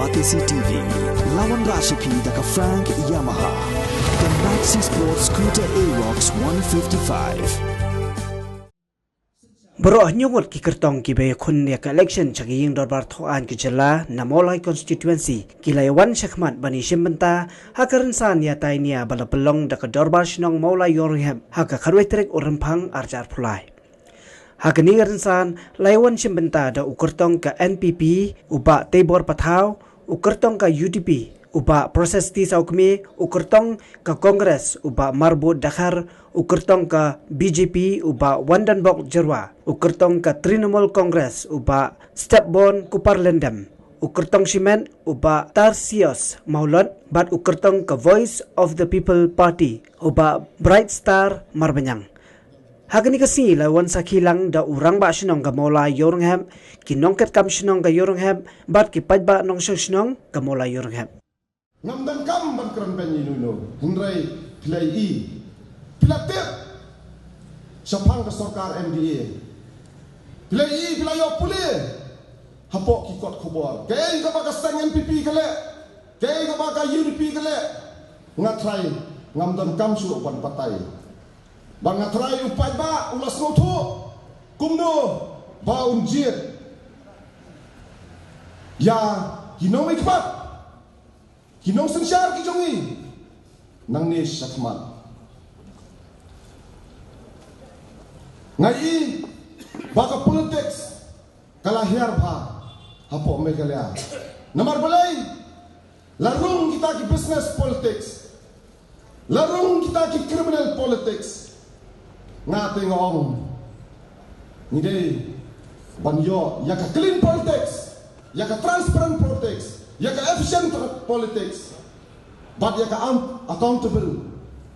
Batisi TV, lawan Rashipi daka Frank Yamaha, dan Maxi Sports Scooter Aerox 155. Bro nyungut ki kertong ki be khun ya election chagi ying dorbar thoan ki jela namolai constituency ki laywan shakmat bani shimbanta hakaran san ya tainia bala pelong daka dorbar shnong maulai yorham haka kharwetrek urempang arjar phulai hakani garansan laywan shimbanta da ukertong ka NPP uba tebor pathau ukertong ka UDP uba proses ti saukmi ukertong ka Congress uba marbut dakhar ukertong ka BJP uba Wandanbok Jerwa ukertong ka Trinamool Congress uba Stepbon Kuparlendam ukertong Shimen uba Tarsios Maulot bat ukertong ka Voice of the People Party uba Bright Star Marbanyang hagani kasi lawan sa kilang da urang ba sinong ka mola Yorngham kinongket kam sinong ka Yorngham bat kipadba nong sinong ka mola Yorngham ngamdan kam ban kran ben yinuno hunrai pilai i pilatep sapang ka sarkar MDA pilai i pilayo pule hapok ki kot khobor kay ka ba ka sang NPP kale kay ka ba ka UDP kale ngatrai ngamdan kam su ban patai ban ngatrai upai ba ulas ngotu kumno ba unjir ya kinong ikmat kinong sensyar ki jongi nang ni sakmat ngai baka politics kalahir ba hapo me kalya namar balai larung kita ki business politics larung kita ki criminal politics ngate ngong ni dei banyo ya ka clean politics ya ka transparent politics ya ka efficient politics but ya ka accountable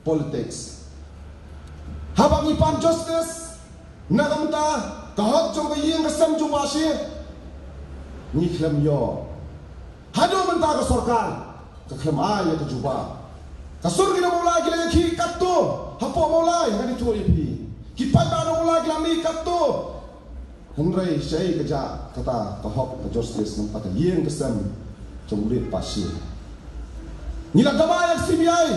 politics habang ipan justice nagamta kahot jong ying kasam jong bashi ni khlam yo hado menta ka sarkar ka khlam ya ka juba ka surgi na mulai gila ki katto hapo mulai ngani tuori pi ki pada na mulai gila mi katto henry sei keja kata kahok ka justice nang pata ying kasam jong rit pasir nila gama yang CBI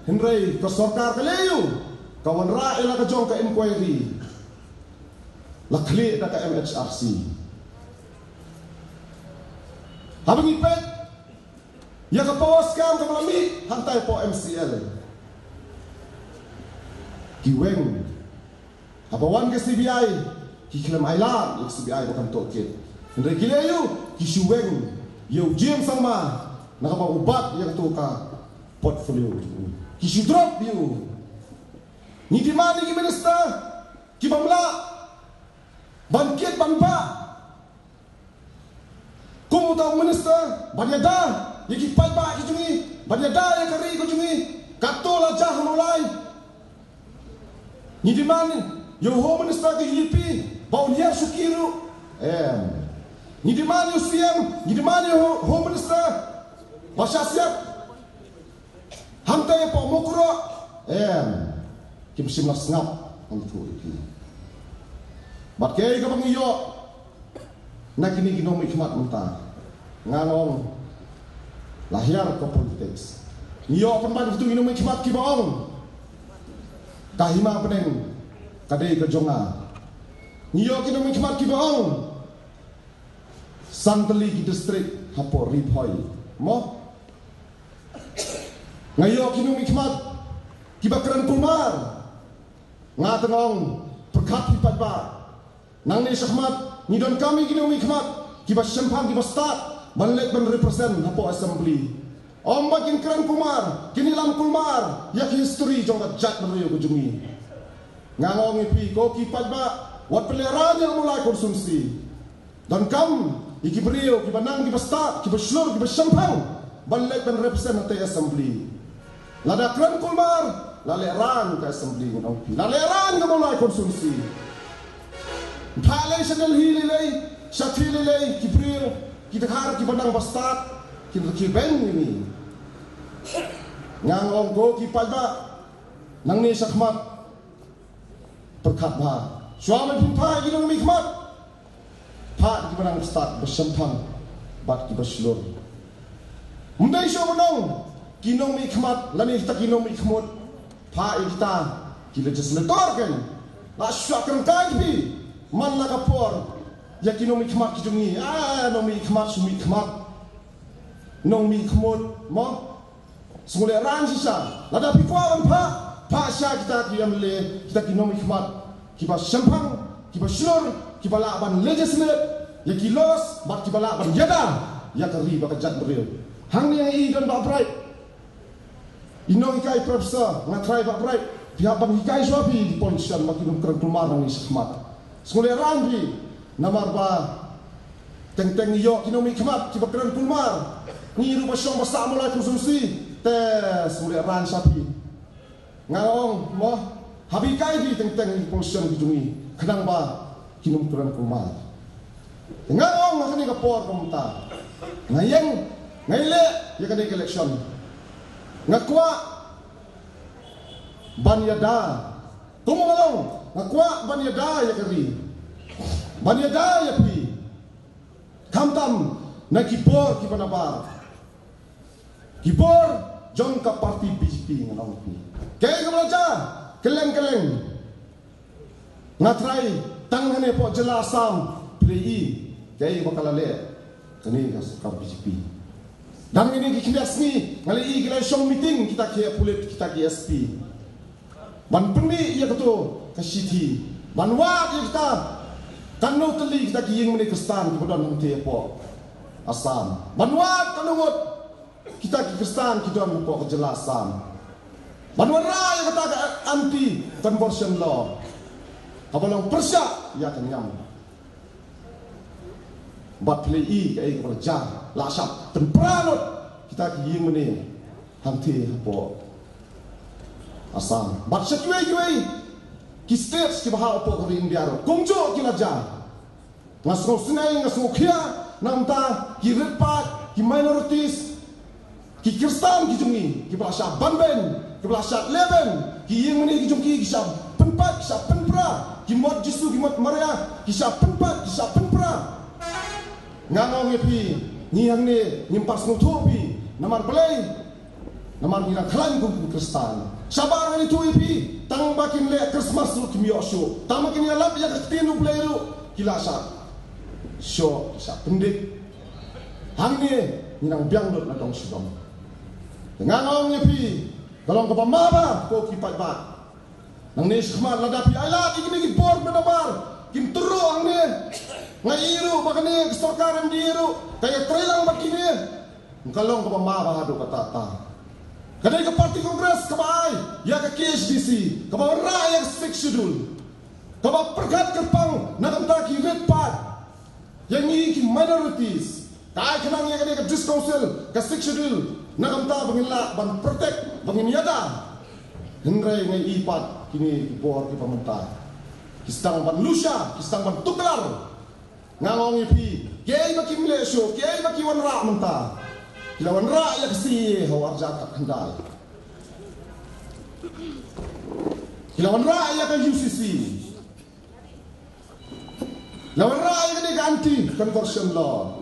henry ka sarkar ka leyu kawan ra ela ka jong ka inquiry lakli da ka MHRC habang ipet ya ka pawas kam ka malami hantay po MCL kiweng habawan ke CBI kiklam ailan yung CBI bakam tokit henry kileyo kisuweng yo jim sama nakapag-ubat yung to ka portfolio kisudrop yo ni di mani ki minister ki bamla bangkit banba kumutang minister banyada yiki paipa ki jungi banyada ya kari ko jungi katola jah mulai ni di mani yo home minister ki UP baunya sukiru ni di mani UCM ni di mani home minister masyasiat hantai po mukro kim simnas ngap ang tuwi bat kay ka bang iyo na kiniginom ikmat menta nganong lahir ko politics iyo pemban itu inom ikmat ki baong kahima peneng kadai ka jonga iyo kinom ikmat ki baong santali ki district hapo riphoy mo ngayo kinom ikmat ki bakran kumar ngatengong perkat hipat ba nang ni syahmat ni don kami kinom ikmat ki ba sempang ki ba start banlet ban represent hapo assembly om bakin kran kumar kinilam kumar yak history jong jat meruyo kujungi ngangong ipi ko ki padba wat peleran yang mulai konsumsi dan kam iki brio ki banang ki ba start ki ba slur ki ba sempang banlet ban represent hapo assembly lada kran kumar laleran ka assembly ngong pi laleran ka mulai konsumsi Phalay sa dalhililay, sa trililay, kibril, kitakar, kibanang bastat, kinakibeng ini. Ngangong ko, kipadba, nang ni sakmat, perkat ba. Suaman pimpay, ginong mikmat. Pa, kibanang bastat, basampang, bat kibaslur. Mundai syo menong kinong mi khmat lani kita kinong mi khmut pha kita ki legislator kan la syakran kai bi man la kapor ya kinong mi khmat ki jungi no mi khmat sumi khmat nong mi khmut mo sungule ran sisa la da pi kwa pha sya kita ki amle kita kinong mi khmat ki ba sampang ki ba syur ki ba la ban legislate ya ki los bat ki ba la ban yada ya kari ba kajat beril hang ni ai don ba bright inong ikai professor ngatrai ba bright pihak bang ikai suapi di polisian makin kerang kelumar ni sekhmat sungule rangbi namar ba teng iyo kinomi khmat ki ba kerang kelumar ni ru ba syong ba samula konsumsi te sungule ran sapi ngaong mo habi kai di teng di polisian ki jungi kadang ba kinom kerang kelumar ngaong ngakani kapor komta ngayeng ngaile ya kadai election ngakwa banyada tumalong ngakwa banyada ya kari banyada ya pi kamtam na kipor ki panabar kipor jong ka parti BJP nganong pi kay kamalaja keleng ngatrai tanghane po jelasam plei kay bakalale kani ka BJP dan ini kikilas ni ngali igilai shong meeting kita ke pulit kita ke SP ban permi ia ketu ke city ban wa kita kanu teli kita ki ying meni kristan ki bodon te po asam ban wa kanungut kita ki kristan ki don po kejelasan ban wa ra kata anti conversion law abalong persya ya kenyam bat plei ke kerja lasak tempranut kita ki meni hanti po asam bat setwe ki states ki bahal po ko India ro kongjo ki laja ngasro sinai ngasro khia namta ki repat ki minorities ki kristan ki jungi ki bahasa banben ki bahasa leben ki meni ki jungi ki sa penpat ki sa penpra ki mod jisu ki mod maria ki sa penpat ki sa penpra ngano ngepi nyiang ne nyimpas ngutupi namar belai namar ngira klan kum kristan sabar ni tu ipi tang bakin le Christmas lu kimi osho tang bakin ya lap ya ketinu pleru kilasa sho sa pendik hang ne nyinang biang dot na dong sidom ngano ngepi kalau ke pamaba ko kipat ba nang ne khmat ladapi ala ikini ki bor benabar kim turu ang ne ngairu bakane kesorkaran diru kaya trailang bakine kalong ke pamaba hadu katata kadai ke parti kongres ke bai ya ke KSDC ke bawah rakyat fix schedule ke bawah pergat kerpang nak mentaki red part yang ini minorities kai kenang ya ke dis council ke fix schedule nak mentah bangila ban protect bangin yada hendrai ngai ipat kini bor ke pemerintah kistang ban lusha kistang ban tuklar ngangong ipi kiai baki Malaysia kiai baki wan ra mentah kilawan ra ya kesi hawar jatak hendai kilawan ra ya ke UCC lawan ra ya ke anti conversion law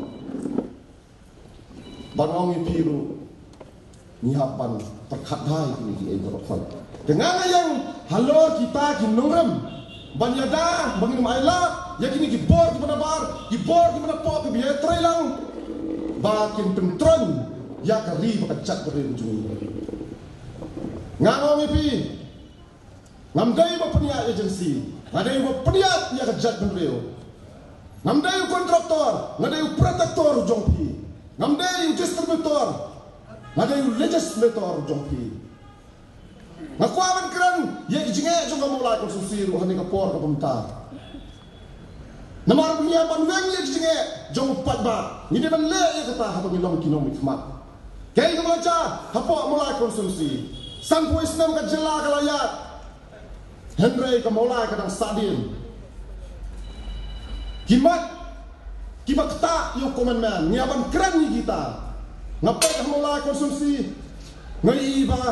banong ipi ru nyihapan perkhadai ini di Eropa dengan yang halo kita kinurem banyada bangin maila yakini gibor di mana bar gibor di mana pop biaya trailang bakin pentron ya kari bakacak beri ujung ngangong ipi ngamdai ba peniat agensi ngadai ba peniat ya kejat beri ngamdai kontraktor ngadai protektor ujung pi ngamdai distributor ngadai legislator ujung pi ngakuaman keran ya ijinge jong mulai konsumsi ruhani kapor ke pemerintah namar punya panweng ya ijinge jong 4 bat ni deban le ya kata hapa milong kinom hikmat kai kemalaja hapa mulai konsumsi sang puis nam ka jela kalayat Henry ka mulai kadang sadin kimat kibakta yo komenman nyaban keran ni kita ngapai mulai konsumsi ngai iba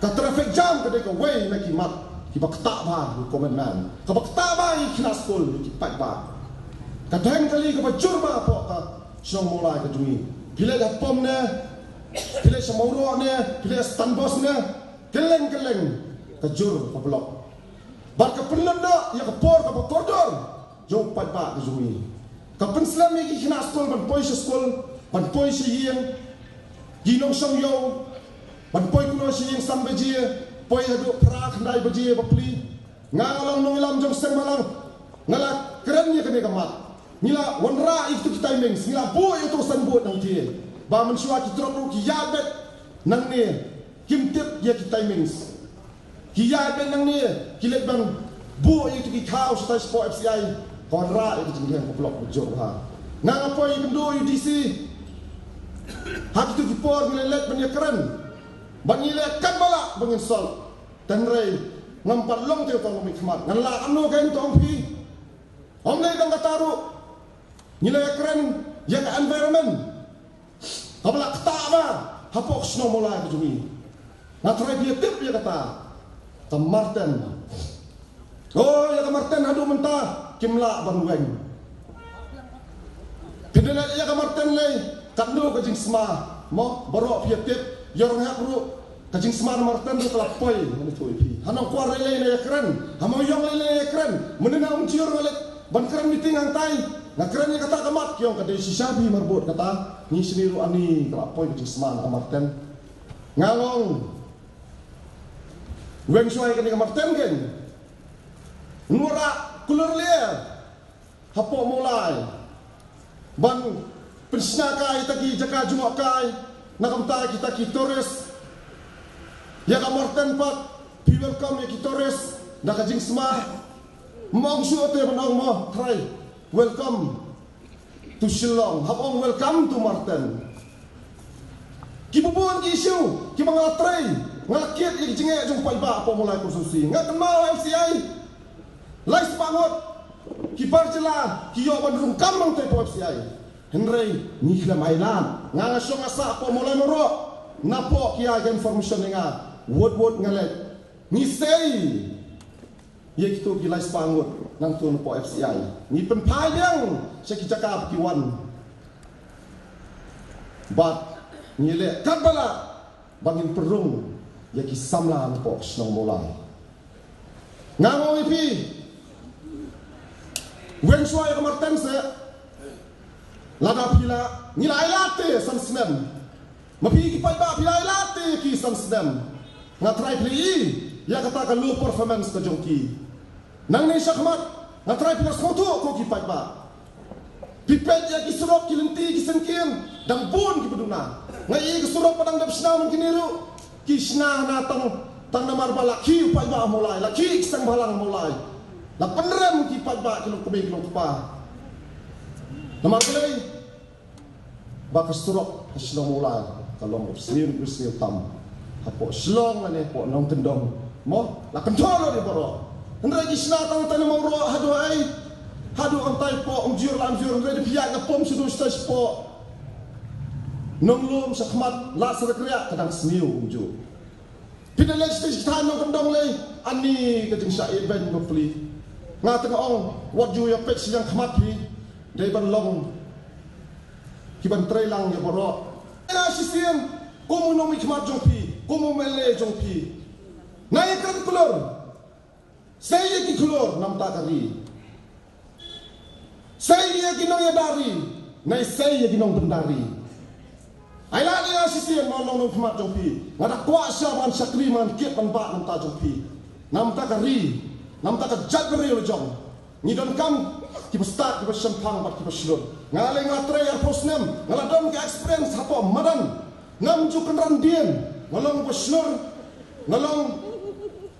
ka traffic jam kadai ka way na kimat kibakta ba komen man kabakta ba ikhlas kol kipat ba kadang kali ka bajur ba po ka syong mulai ka jungi Gila gapom ne, gila semoro ne, gila stanbos ne, keleng kejur ke blok. Bar ke penlenda ya ke por ke koridor, jauh pat ke zumi. Ke penslam ki kena skol ban poi skol, ban poi yang ginong som yo, ban poi kuno yang sampai je, poi adu prak ndai baje bapli. Ngalang nong ilam jong seng malang, ngala kerennya kene kamat. Nila wanra itu kita imeng, nila boy itu san buat nang tie. Ba mensua ki trok ki yabet nang ne, kim tip ya kita imeng. Ki yabet nang ne, ki let bang boy itu ki kau sta sport FCI. Wanra itu jeneng blok bujur ha. Nang apa yang kendo UDC. Hak itu ki por ngelet ban keren. Ban ngelet kan bala bangin sol. Tenrei ngampat long teu tong mikmat. Nganla amno kain tong pi. Om nei dang kataru. Nilai keren yang environment. Kapala ketaba hapok snow mulai bujumi. Ngatrai dia tip dia kata. Martin. Oh ya Martin adu mentah kimla banweng. Pidana ya Martin lay kandu kajing sma. Mo borok dia tip yorong hak ru kajing sma Martin tu telah poi ngani tu pi. Hanong kuar lay lay keren. Hamong yong lay keren. Menena unciur ngalet ban keren meeting antai. Nak kerennya kata kamat kiong kadai sisabi marbut kata ni seniru ani kelapoi kecing seman Martin ngalong weng suai kene Martin gen nura kulur lia hapo mulai ban pensnaka itaki jaka jumakai nakamta kita ki Torres ya ka Martin pak be welcome ya ki Torres nak kecing semah mong suote banang mo try. Welcome to Shillong. Hapong welcome to Martin. Kibubuan ki isu, ki mga tray, ngakit yung jingay yung paiba apa mulai konsusi. Nga kenal FCI. Lais pangot. Ki parjela, ki yoban rungkam mang tepo FCI. Henry, nikla mailan. Nga ngasyong asa apa mulai moro. Napo ki aga information nga. Word ngalet. Nisay. Ia kita gilai sepangut nang tuan po FCI. Ni penpayang saya cakap kiwan. But ni le kabala bangin perung ya ki samla po snong mulai. Ngamo ipi. Wen suai Martin se lada pila nilai late san snem. Mapi ki paiba pila late ki san snem. Ngatrai pli ya kata ka low performance ka jongki. Nang ni syakmat ngatrai pilas moto ko ki paiba. Pipet ya ki surop ki lenti ki sengkin dang bun ki peduna. Ngai ki surop padang dap sna mun kiniru ki sna na tang namar bala ki paiba mulai la ki sang balang mulai. La penrem ki paiba ki lu kubi ki lu tupa. Namar belai ba ka surop ki sna mulai kalong sir tam. Hapo slong ane po nong tendong mo la kontrol di boro. Andra gisna tang tanam ro hadu ai hadu antai po umjur andra pihak ngapom sudu stas po nonglum sakmat la serekria kadang sniu umju pinalek stas tanong kendong lei ani kajing sa event bopli ngateng ong what you your pet siang khamat hi dei ban long kiban trailang ya boro ana sisian komu nomi khamat jongpi komu mele jongpi nai kan kulur saya ki keluar nam takari. Saya ki nong yadari. Nai saya ki nong bendari. Aila dia sisi nolong nong kemat jompi. Ngada kuasa man sakri man kit man ba nam ta jompi. Nam takari. Nam tak jagri lo jong. Ni don kam ki bestat ki besempang bat ki beslur. Ngale ngatre ya posnem. Ngaladom ki experience hapo madan. Ngam ju kenran dien. Ngalong beslur. Ngalong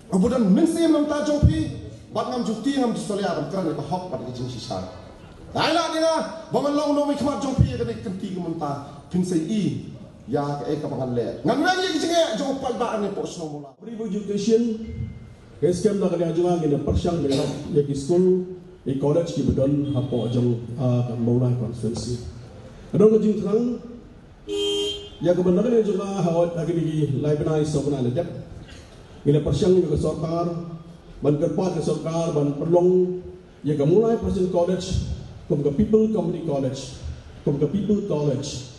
kemudian mensim nam tajong pi bat ngam juti ngam disolia ram kerana ka hok bat kecing sisa. Laila dia bangan long no mikmat jong pi ka kenti kemunta pinsai i ya ka ka bangan le. Ngam ngi kecing jong pal ba ne po sno mula. Free education eskem na kanya junga ngina persyang ngina ya ki school e college ki bedon hapo jong ka maulai conference. Adon ka jing tang ya ka benar ne junga hawat agini library so kana le dep. Ila persyang ni ke sarkar ban kerpat ke sarkar ban perlong ya ke mulai President College kum ke People Community College kum ke People College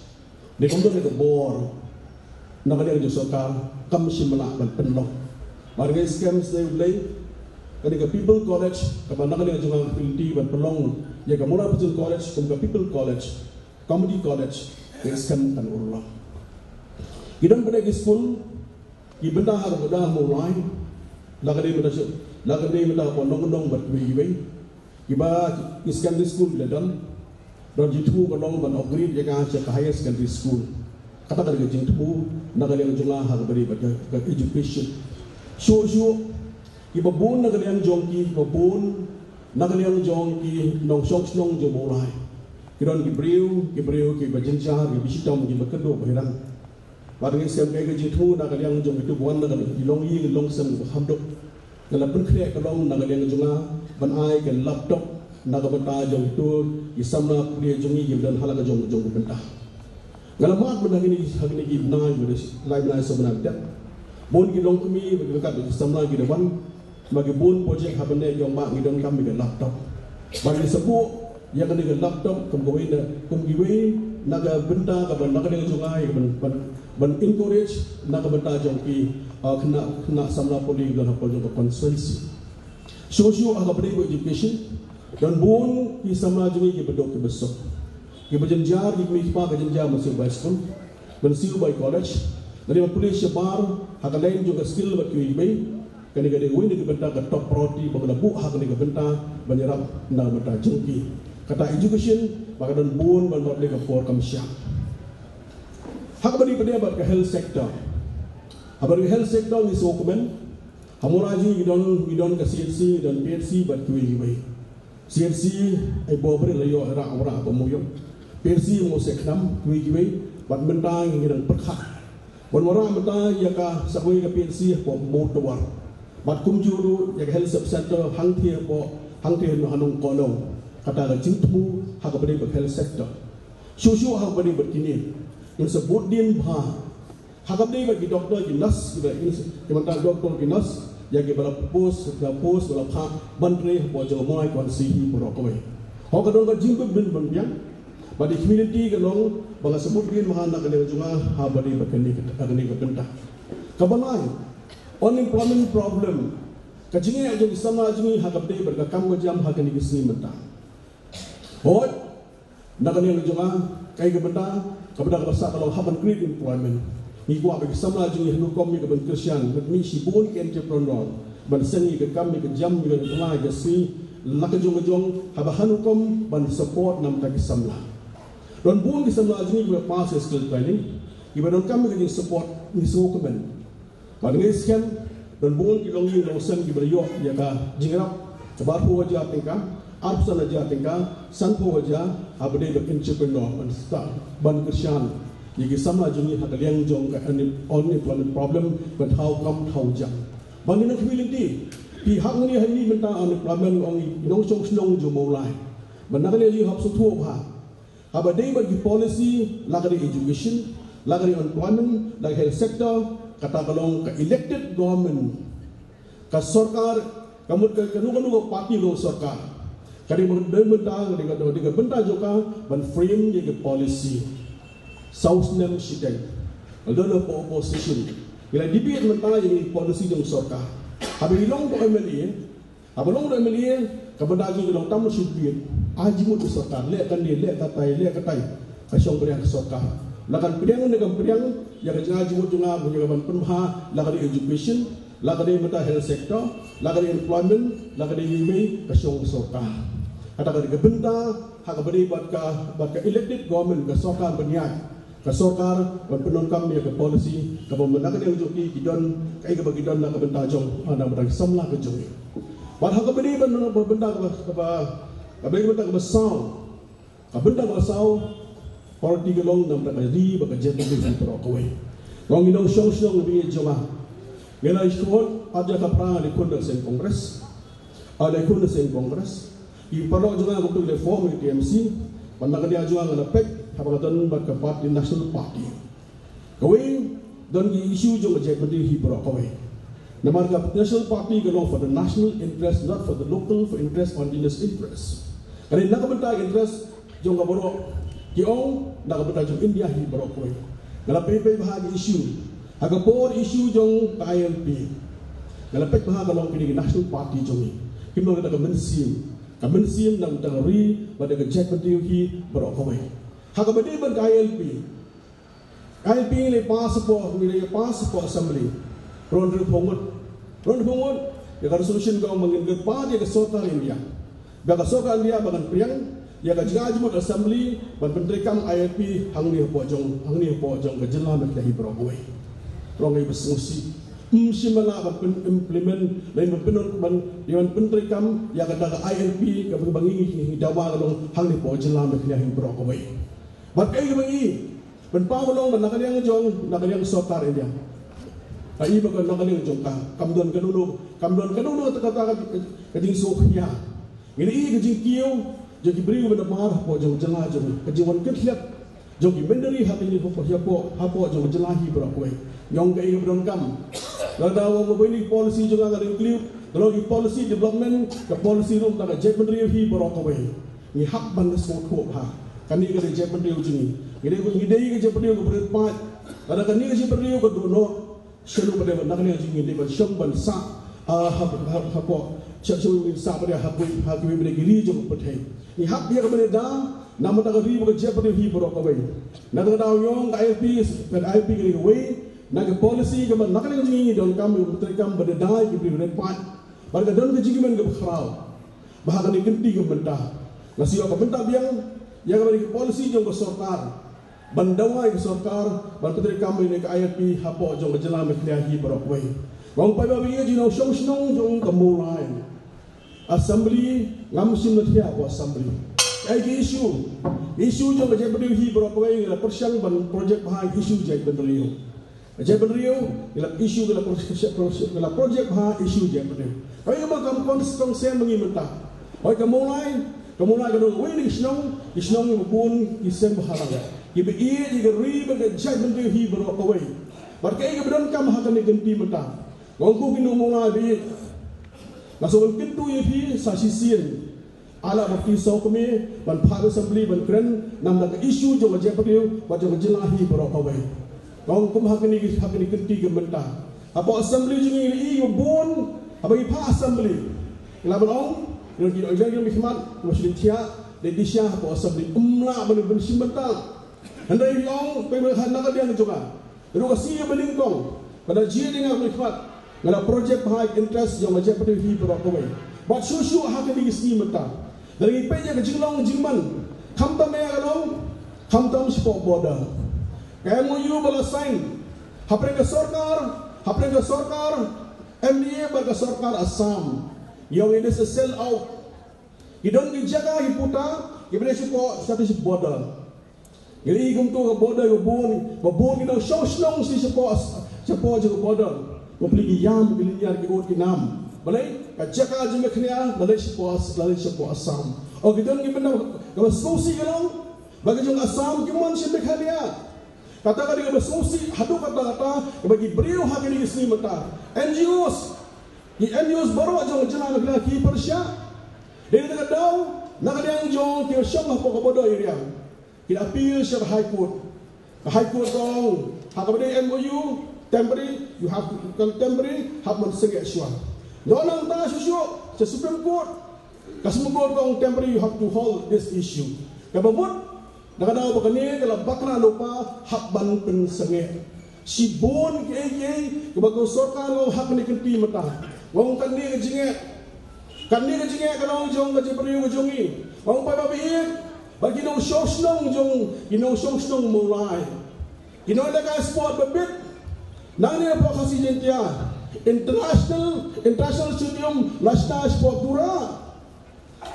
Di kumdo ni kebor, nak dia kerja sokar, kam simla ban penlok. Barang scam saya ulai, ketika People College, kapan nak dia kerja pilih ban pelong, ya kamula Pujun College, kumka People College, Comedy College, scam kan ulang. Kita pada school, kita harus dah mulai, lagi dia minta pondong berkuih, kita scam di school ledan. Dan jitu kalau ban upgrade jaga cek higher secondary school. Kata kerja jitu nak yang jumlah hal beri pada education. So iba bun nak yang jongki, iba bun nak yang jongki nong shocks nong jomolai. Kiran kibriu kibajenjar kibisitam kibakedo bahirang. Barang sem kaya jitu nak yang jong itu buan nak dilongi long sem hamdok. Kalau pun kaya kalau nak yang jumlah ban ai ke laptop naga benta jong itu isamna kuliah jongi dan halaga jong benta. Ngalamat benda ini hagni ibna judes lain lain sebenarnya. Bon gilong kami berdekat isamna gidawan bagi bon projek habane jong mak ngidong kami ke laptop. Bagi sebu yang kena laptop kumgiwe naga benta ka naga dengan jongai ban encourage naga benta jong ki kena samna poli dan hapol jong constituency. Sosio aga beri education dan bun kisah majui kibedok kibesok, kibejenjar kibispa kejenjar masih by school, masih by college. Dari polis sebar, hak lain juga skill buat kibai. Kani kani win kibenta ke top priority, bagaimana bu hak kani kibenta menyerap nak benta jengki. Kata education, maka dan bun berbuat lagi for kamsya. Hak beri pada ke health sector. Abang health sector ni dokumen. Hamuraji idon ke CNC dan PNC buat kibai. CNC ay bobre layo ra pemuyong PNC mo seknam kuwi bat mentang ngirang perkha bon wara menta ya ka sakwe ka PNC po motowar bat kumjuru ya health center hangthie no hanung kolong kata ga jingtu ha ka bade health sector shushu ha bade berkini in sebut din bha ha ka bade gi doktor gi nas gi menta doktor gi nas yang kita post bala pak bantri bojo mai kon si borokoi ho kadon ka jingbe bin bangyang badi community kalong bala sebut bin mahana ka junga ha badi bakani agni ka benta kabanai unemployment problem ka jingi ajo sama jingi ha kapde berka kam jam ha kani kisni menta ho nakani junga kai ka benta kabada ka sa kalau haban create employment Ibu bagi sama jungi hukum ni keban Kristian, kami sibun entrepreneur, ban seni ke kami ke jam ni ke tengah ke si, lak jong habahan hukum ban support nam tak samla. Dan buang ke samla jungi ke pass skill training, iba don kami ke support ni semua keban. Bagi scan dan buang ke longi losen ke beriok ya ka jingrap, cebar po wajah tingkah, arpsan wajah tingkah, san po wajah, abade ke entrepreneur ban start ban Kristian. Jadi sama jungi hak yang jong ke unemployment problem but how come how jam. Bagi nak community pihak ni hari minta unemployment orang nong chong snong jo mulai. Benar ni hab suatu apa? Abadai bagi policy, lagi education, lagi unemployment, lagi health sector, kata kalau ke elected government, ke sarkar, kamu ke nu parti lo sarkar. Kali benda dengan benda juga ban frame jadi policy. South Nam Shidang, adalah opposition. Bila debate mentah ini polisi yang sarkar. Habis long to MLA, kepada lagi long tamu shidbit. Aji mutu sarkar, lekan dia, lek katai, asyong beriang sarkar. Lakan pediang dengan pediang, yang aji mutu ngah menjadi penha, lakan education, lakan mentah health sector, lakan employment, lakan UMI, asyong sarkar. Katakan kebenta, hak beri buat elected government, ke sarkar berniat. Kasokar penonton dia ke polisi ke pemenangan yang joki kidon kai ke bagidon nak benta jong ana berang samla ke jong bar hak beri benda ke besau ka benda besau parti ke long nam tak di baka jet di pro kowe ngong idong syong bi joma ngela iskot aja ka pra di kunda sen kongres ada kunda sen kongres i parok juga waktu le form di TMC pandang dia jual ngala pek Habatan baka parti national party. Kawin don gi issue jo ngajak benda hibro kawin. Namar ka national party go for the national interest, not for the local for interest or indigenous interest. Kali nak benda interest jo ngaboro ki ong nak bertajung India hi berokoi ngala pepe bahagi isu haga por isu jong ILP ngala pek bahaga long kini National Party jongi kimno kita kemensim nang tangri pada kejek pentiu hi berokoi haga bade ban ILP le passport ni passport assembly ron ya resolution kau mengingkat pada ke Sota India baga Sota India bagan priang ya ga judgment assembly ban pentrikam ILP hang ni po jong ke jela mek dahi brogoi rongai besungsi simala ban implement lain ban ban diwan pentrikam ya ga daga ILP ga bangingi ni dawa long hang ni po jela mek dahi brogoi bat kai bangi ban pawlong ban nakaliang jong nakaliang Sota India ai baga nakaliang jong ka kamdon kanuno kata kajing sohnya ini kajing kiau jadi beri kepada marah po jong jelah jong kejiwan ketliap jong imendari hati ni po hapo jong jelahi berakoi nyong kai keberon kam ladawa mobili policy jong ada include kalau di policy development ke policy room tak jet menteri hi berakoi ni hak ban so ko ha kani ke jet menteri jini ngidei ke jet menteri ke berpat ada kani ke jet menteri ke dono selu pada nak ni jini de ban syam ban sa hapo cakap sa pada hapo hakiwi pada giri jong petai ni hak dia kepada dah nama tak ribu ke jet pada hi berokoi nak tahu yong ILP ke way nak policy ke nak ni don kami berterkam berdai ke beri repat pada don ke jigiman ke kharau bahagian ni genti ke mentah nasi apa mentah biang yang kepada policy jong ke sarkar bandawai ke sarkar ban berterkam ini ke ILP hapo jong ke jelam ke berokoi wong pai babi ye jino shong jong kamulai assembly ngamsin nathia ko assembly ai isu jong je berdiri hi berokoi la persyang ban project bahai isu je berdiri ila isu la project bahai isu je berdiri ai ma kam konstong sen mengi mentah oi kamulai kadong wini isnong ni bun isen bahala ibe i ge ri ba je berdiri hi berokoi barkai ge bedon kam hakan ni genti mentah wongku kinu mulai bi masuk pintu ye sasisian ala bakti sokme ban phar assembly ban kren nam da isu jo je pakiu ba jo jelahi berokoi wong kum hakini kenti ke mentah apa assembly jingi i bon apa i pha assembly laban ong yo ki ojang mihmat muslim tia de disha apa assembly umla ban simbental handai ong pe han na dia juga ru kasi belingkong pada jia dengan mihmat ngala project bahai interest yang macam pada hi berokoi buat susu hakini isi mentah dari peja ke jinglong jingman kamtam ya kalong kamtam sport border MOU bala sign hapre ke sarkar MDA bar ke sarkar Assam yang ini sell out idon di jaga hiputa ibre sipo status border jadi ikum tu ke border ke bon kita shoshnong si sipo je border memiliki yam biliar ke ot inam balai kajaka jeme khnia balai sipo Assam o gidon gi benda ke sosi galong bagi jong Assam ki mon sibe khania kata ka ke sosi hadu kata bagi beriu hak ini isni mata NGOs baru jong jalan ke ki persya dia dekat dau nak yang jong ki syam apa ko bodo iriang ki appeal syar high court dong hak bade MOU temporary you have temporary have man sengek syua donang ta susu se Supreme Court kasmu court kong temporary you have to hold this issue kabamut nakadaw ba kani kala bakna lupa hak ban pen sengek si bon ke kabago sarkar lo hak ni kenti mata wong kani jinge kanong jong ka jepri jongi wong pa babi bagi no shoshnong jong shoshnong mulai da ka sport babit nani apa kasi jentia international stadium national sport dura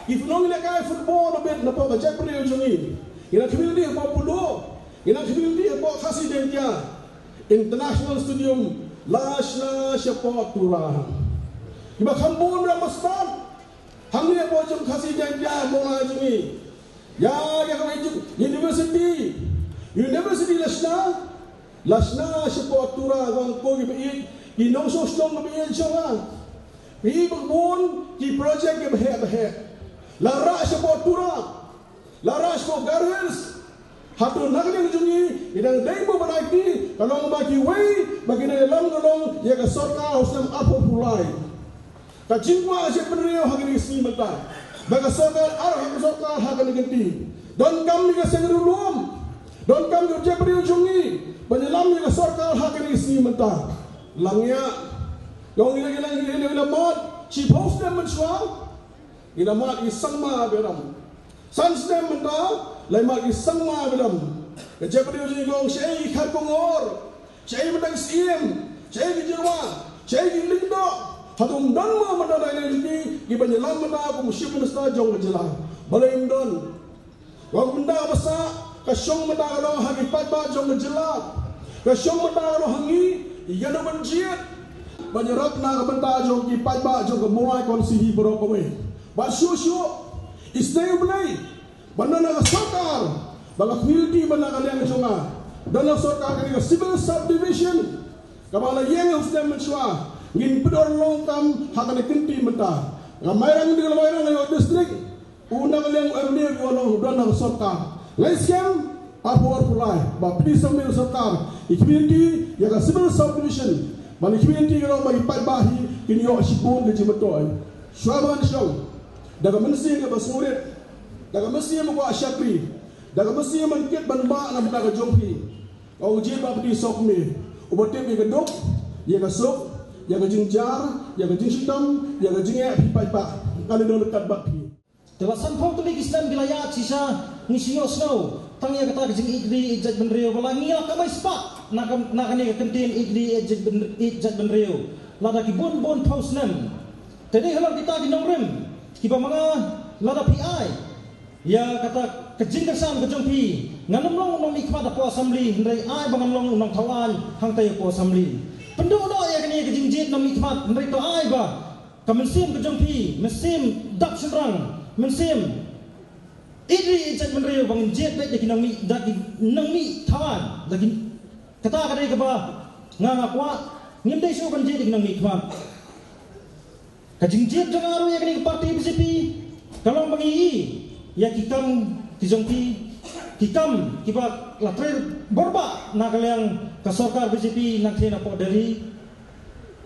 if nong le ka football babit na pa jepri jongi ina community apa pulo ina community apa kasi jentia international stadium national sport dura iba khambun ra mastan hamni apa jong kasi jentia mulai jongi ya ka university Lasna support tura wang ko gi inong so strong na biyan siya bi bagbon ki project ke bahe la ra support tura la ra support girls hatu nak yang jungi idang dai mo banaki kalong bagi wei bagi na lam kalong ya ka sorka usam apo pulai ka jingwa asyik penrio hagini si mata baga sorka ar sorka hagani ganti don kam ni ka sengrulum don kam yo jebri jungi banyalam ni ka sorka hagini si mata langya yung ila mat si post dem menswa ila mat isangma beram sans dem menta lai mat isangma beram ke jebri jungi gong sei khat kongor sei mentang siem sei kijirwa sei kilindo hatum dan mo mata dai ni ki banyalam mata ko musyib nasta jong jela balai don wa benda basa ka syong mata lo hagi patba jong jela ka syong mata lo hangi yana banjiat banyarak na benda jong ki patba jong mulai konsihi bro kowe ba syu istay ulay banana sokar baga community banana yang jonga dana sokar ka civil subdivision kabala yang ustem menswa ngin pedor longkam hakane kinti menta ngamairang di ngamairang ayo district unang yang earlier ko dana sokar leskem apor pulai ba pdi sambil sokar community yang civil subdivision mani community ko mai patbahi kinyo sipun de jimetoy swaban show daga mensi ke basurit daga mensi mo ko asyakri daga mensi man kit ban ba na daga jonghi au je ba pdi sokme ubote be gedok ye ga sok ya ga jingjar ya ga jingshitam ya ga jingya pi pa kali no dekat bakhi telasan pau tulik Islam wilayah sisa ngisio snow tang ya kata jing igri ijat benrio wala ngia kamai spak nak ni kentin igri ijat benrio lada ki bon paus nem tadi halang kita di nongrem ki ba mga lada pi ya kata kejingkersan kejongpi nganum long nong ikmat po assembly ndai ai bangan long nong thawan hang tay po assembly penduduk ya kini kejingjit nong ikmat ndai to ai ba kamensim kejongpi mesim dak semrang mesim idri ijat menreu bangin jet bet dekin nong mi daki nong mi thawan daki kata kadai ka ba nga kwa ngim dai so kan jet dekin nong mi ikmat kejingjit jangaru ya kini parti BJP kalau bangi ya kikam kijongpi kikam kiba latre borba nakalang kasorkar BJP nak thena po dari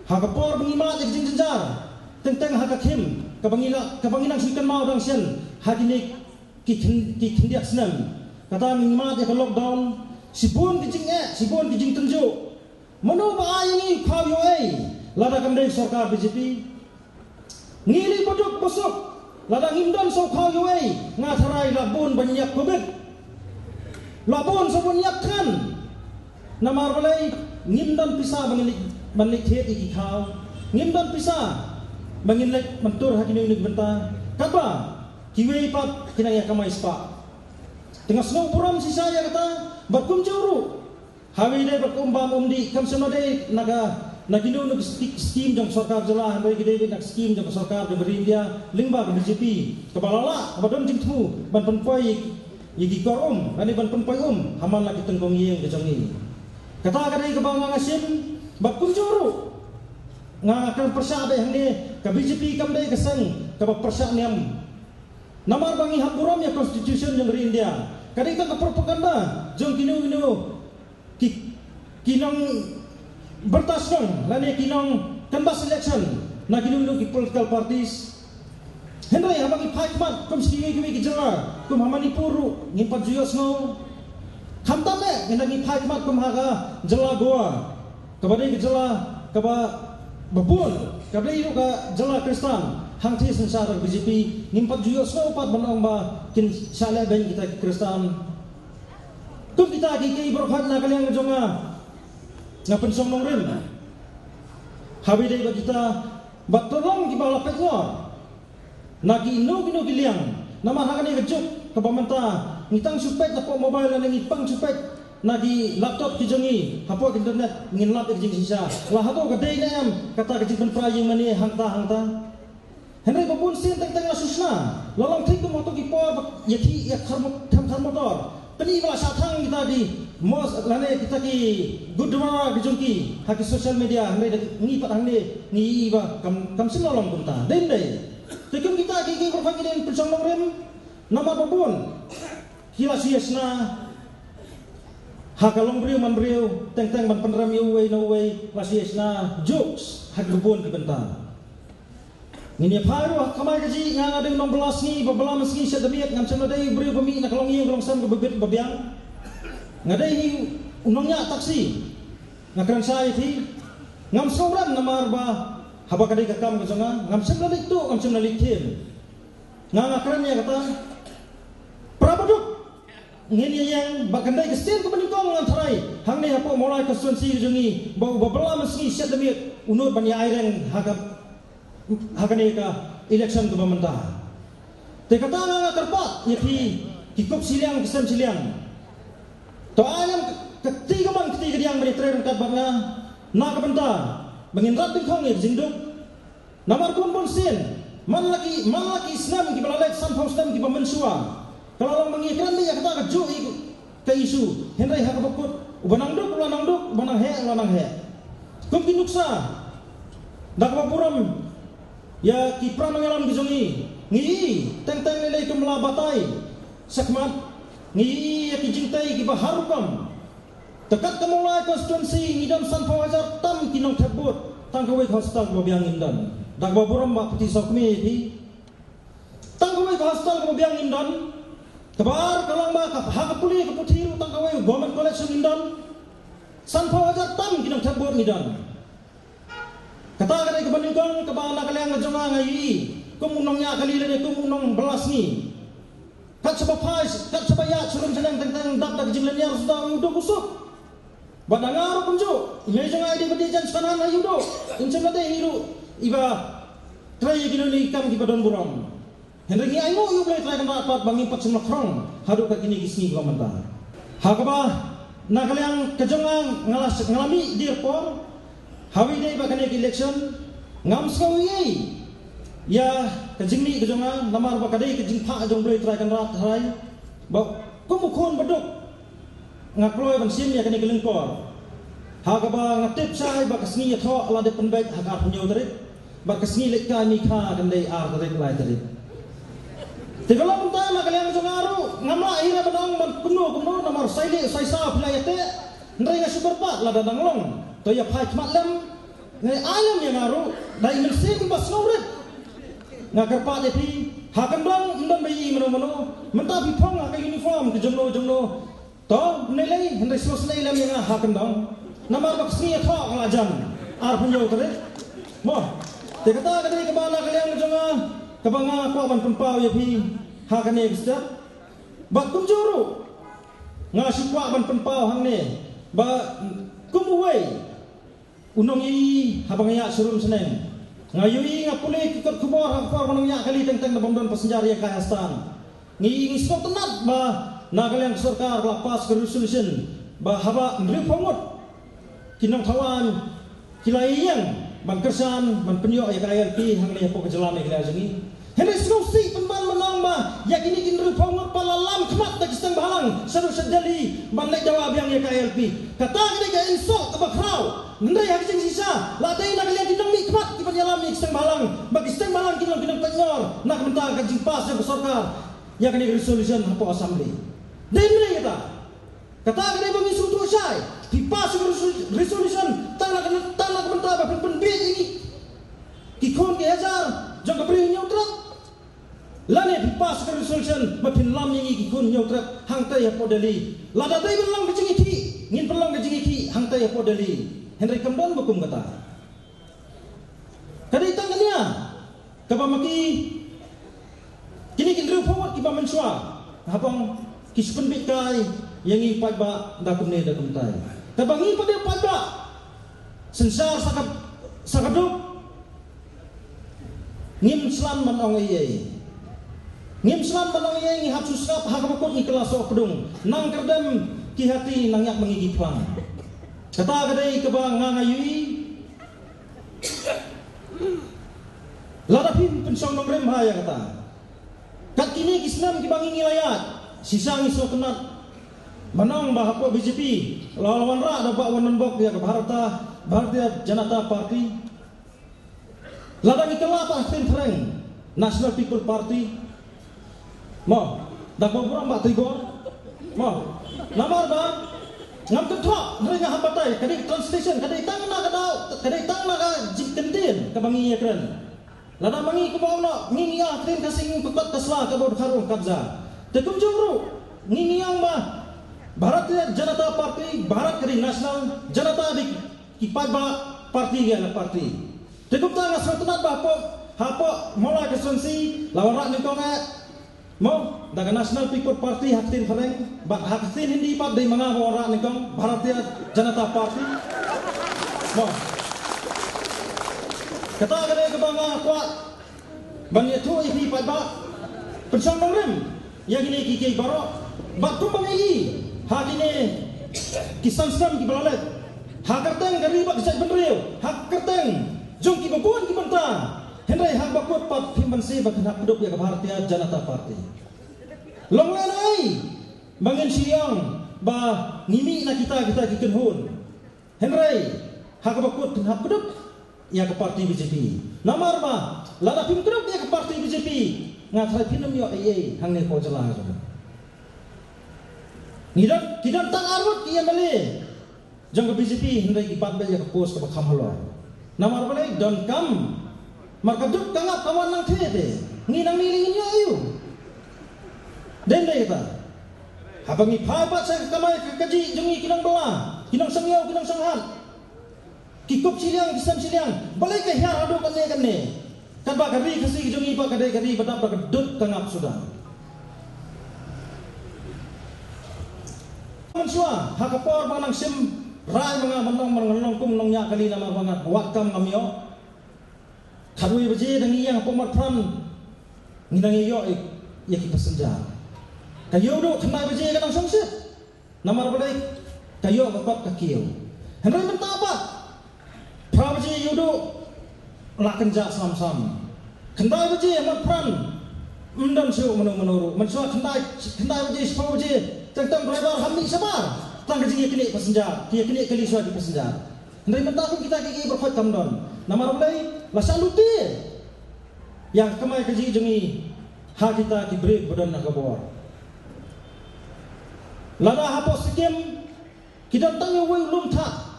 hakapor bangima jing jenjar tentang hakakim kabanginang sikan mau dang sian hakini kikindiak senam kata bangima ya lockdown sibun kijing tenjo mano ba ayini khaw yo lada kam dei sorkar BJP ngili bodok bosok lada ngimdan so khaw yo nga tharai labun banyak kobet labon sabun yakkan namar balai ngimdan pisa banlik het iki khaw ngimdan pisa banginlek mentur hakini unik benta kaba kiwe pat kinaya kamai spa tengah snow puram sisa ya kata bakum juru hawi dai bakum bam umdi kam sama dai naga naginu nuk skim jong sarkar jela handai gede nak skim jong sarkar de India lingba BJP kabalala kabadon jingtu ban penpoi yigi korum ani ban penpoi haman lagi tenggong yeng kejong ini kata kadai ke bang ngasim bakum juru ngakan persa be hande ka BJP kam dai kesang ka persa niam namar bangi hapuram ya constitution yang India kadai ka propaganda jong kinu kinong bertasong lani kinong canvas election na kinu ki political parties hendai habangi paikmat kum ski ki jara kum hamani puru ngimpat juyos no khamtame ngendangi paikmat kum haga jala goa kabadai ki jala kaba babun kabadai ka jala kristan hangthi sensar BJP ngimpat juyos no pat banong ba kin sala ben kita ki kristan kum kita ki berkhat na kaliang jonga ngapen som nongrim habi dai ba kita batolong ki bala pekor nagi ino giliang nama hakani kejuk ke pamenta ngitang supet na po mobile na ngipang supet nagi laptop ki jongi hapo internet ngin lap ki jing sisa la hato ka dai nam kata ki jing praying mani hangta henry babun sin teng na susna lolong thik ko moto ki po yathi ya khar motor Pani bala sathang kita di mos lane kita ki gudwa gejongki haki social media hande ngi pat hande ngi ba kam sinolong kunta den dai tekum kita ki profile den pensong rem nama babun kila siasna Hakalong beriu man beriu teng-teng man penram iu no way wasiesna jokes hagubun ke benta. Ngini paru kamai kaji ngang ada 16 ni babala meski sedemiat ngam sana dai beriu pemi nak kalong iu kalong sam ke bebet babiang. Ngadai ni unongnya taksi. Ngakran saya ti ngam sobran namar ba haba kadai kakam ke jonga ngam sem lalik tu ngam sem lalik tim. Ngakran ya kata prabaduk ngini yang bakandai kesten ke beningkong antarai hang ni hapo mulai konstituensi jungi bau babala meski sedemiat unur bani aireng hakane ka election ke pemerintah. Te kata nga kerpat yapi kikup siliang kesem siliang. To ayam ketiga yang menitren kat bangna na ke benta bangin rat bingkong jinduk namar kun bon sen man lagi Islam ki balalek sampau Islam ki pemensua. Kalau orang mengikran dia kata keju ke isu henry hak bakut ubanang duk banang he kum kinuksa dak bapuram ya ki pranangalam gizongi ngi teng lele ke melabatai sakmat ngi ya ki jintai ki baharukam tekat kemulai konstituensi ngidam sanpau ajar tam kinong tebut tangkawai hostal babiang indan dak bapuram bak peti sokmi di tangkawai hostal babiang indan Kebar kalang ba hak puli ke putiru tangkawai government collection indan sanpau ajar tam kinang tebur nidan kata kadai ke bandingkong ke bana kaliang ngajonga ngai kumunongnya kali le kumunong belas ni kat sebapais kat sebaya surum sedang tentang dap dak jinglennya sudah udah kusuk badangar punjo imejonga ide bedijan sanan ayudo incemade hiru iba tray ginoni kam ki badon buram Henry ngi ayo yu boleh try dapat bangi 4 krong hadu ka kini gisni komentar. Hakaba na kaliang kejongang ngalami dirpor hawi dei bakane election ngam skawi ya kejingni kejongang namar bakadei kejing pha jong boleh try kan rat hai ba kumukon beduk ngakloi ban sim ya kani kelengkor. Hakaba ngatip sai bakasni ya tho ala de penbaik hakar punyo tarit bakasni lekka mi kha kan dei ar tarit lai tarit. Tigala punta na kaliang jongaru ngamla ira badang man kuno namar saile saisa pilayate ndai nga superpat la dadang long to ya phai matlem ngai alam ya ngaru dai mensin bas ngauret ngakarpa depi hakan bang ndam bayi meno menta bipong ka uniform ke jomno to nelai ndai sosnai lam ya hakan dang namar baksni ya tho ngajam ar punyo tare mo te kata kadai ke bala kaliang jonga kabanga ko man pumpau ya pi hakane gsta ba kumjuru nga sipwa man pumpau hangne ba kumuwei unong i habang ya surum seneng ngayui ngapule kikot kubor hakor manong ya kali teng na bomdon pasenjari ya kahastan ngi ngisok tenat ba nagalang sarkar lapas ke resolution ba haba mri pongot kinong tawan kilayang bangkersan man penyo ya kaya pi hangne po kejelame kila jengi henry snosi penban menang ba yakini kinru pongot palalam kemat dak stang balang seru sedali banlek jawab yang ya KLP kata kini ga insok ke bakrau ndai hak sing sisa la dai nak lihat dinang mi kemat ki penyalam ni stang balang bagi stang balang kinong penyor nak mentang ka jimpas ya sarkar yakini resolution hapo assembly demre kata kini bagi sutu sai dipas resolution tanah mentah ba pen ini kikon ke hajar jang kapri nyotrak lane dipas ke resolution mapin lam yang kikon nyotrak hangtai ya podali lada dai belang kejingiki ngin pelang kejingiki hangtai ya podali Henry Kambon bukum kata kadai tangannya kabamaki kini kindru forward ki bamensua habang kispen bikai yang ipat ba dakum tai kabangi pada pada sensar sakaduk ngim slam manong iye ngim slam manong iye ngi hapsu skap hakabukut ngi kelas okdung nang kerdem ki hati nang yak mangigi pang kata kadai kebang ngangayui ladapin pensong nongrem haya kata kat kini Islam ki bangi ngilayat sisa ngi so kenat manang bahapo BJP lawan ra dapat wanan bok dia ke Bharatiya Janata Party ladang itulah Partai Freng National People Party mau dak boburam bak trigor mau lamar ba ngam ketok mereka habatai kadai translation kadai tang na kadau kadai tang na ka jikendin ka bangi ekran lada bangi ko bawno ngingi atrin kasing pekot kasla ka bod kharung kabza tekum jongru ngingi yang ba Bharatiya Janata Party Bharat Kari National Janata di Kipaiba Party ya party tekum tang asrotunat ba hapo mola konstituensi lawan rak ni konga mo daga National People Party haktin fareng ba haktin hindi pa day mga rak ni kong Bharatiya Janata Party mo kata gade ke banga kwa bang itu ipi pa ba pensang rem yang ini kiki baro ba tumbang hakine kisan sam ki balalet hakarteng gari ba kisai benriu hakarteng jong ki babon ki banta henry hak bakut pat himbansi ba kena hidup ya Bharatiya Janata Party long lanai bangin siang ba ngimi na kita kiken hun henry hak bakut hak hidup ya ke parti BJP namar ba lada pim hidup ya ke parti BJP ngathai pinam yo ai hangne ko jala jo Nidam tidak tang arut kia balik. Jang ke BJP hendak ipat balik ke pos ke bakam halor. Namar balik don't come. Marka duk kangap kawan nang tete. Nginang nilingin yo ayu. Den deh kita. Habangi papat saya kamai kaji jungi kinang belah, kinang sangyau kinang sanghat. Kikup siliang kisam siliang. Balik ke hiar adu kane. Kan ba kari kasi jungi pa kadai kari badap dut kangap sudah. Mansua hakapor manang sim rai mga manong kum nong nya kali nama bangat wakam ngamyo kadui beje dangi yang pomat pram nginang yo ya kita senja kayo do kena beje kadang songset namar balai kayo bakot kakiyo henry menta apa pra beje yudo lakenja sam kendai beje mat pram mendam su menuru mansua kendai beje sepau beje tentang driver hamil sabar tang kejing kini pesenjar dia kini kali suai di pesenjar hendak mentah kita kiki berkhot kamdon nama mulai la salute yang kemai kejing jengi ha kita diberi badan nak kabor lada hapos sikem kita tanya wei lum tha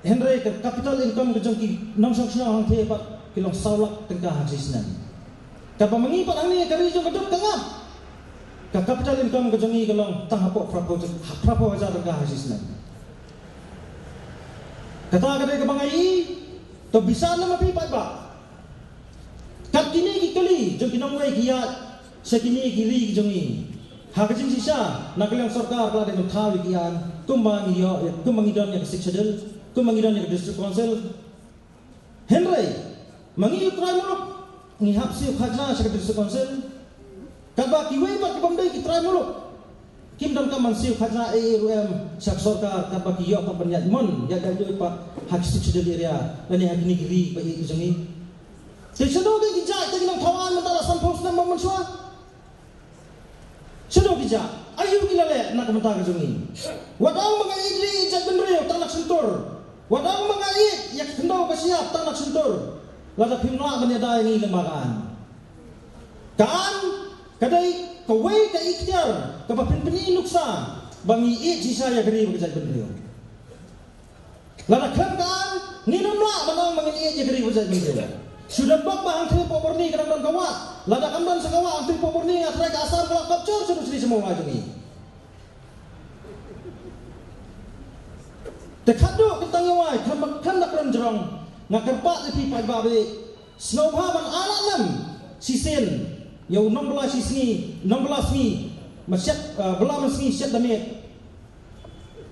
henry ke capital income kejong ki nong sok sna hang the pat kilong saulak tengah hasisnan kapa mengipat angni kari jong keduk tengah ka capital income kejongi kelong tang hapok prapo wajar tengah hasisnan kata kadai ke bangai to bisa nama pi pat ba kat kini ki kali jong kinong wei kiat sekini kiri jongi ha kajing sisa nak kelang sarkar kala dengan thawi kian kumbang yo kumbang idon ya kesik sedel kumbang idon ya district council henry mangi utrai muluk ngi hapsi khajna sa district council kaba kiwe ba kibamdai kitrai muluk kim dam ka mansiu khajna ARM sak sarkar kaba ki yo pa banyat mon ya da yo pa hak sedel area lani hak ni giri ba i jongi sesuatu ke kijak te nang thawan mentara sampos na mansua sedo kijak ayu kilale nak mentara jongi wadang mga igli jak benreo tanak sentur wadang mga yak kendau ka siap tanak sentur lada pimna banyada ngi lembagaan kan kadai kawai ka ikhtiar ka papinpini nuksa bangi sisa ya gari bagajak benreo lada kan ninamla manang mangi ya gari bagajak benreo sudah bak bahang tri poporni kadang kawat lada kamdan sakawa antri poporni atrai ka asar kala kapcor sudah sini semua ajangi tekado kitang yawai kan nak renjrong ngakerpat lepi pai babe snowhaban alam sisen yau 16 ni masyat belam sini syat damit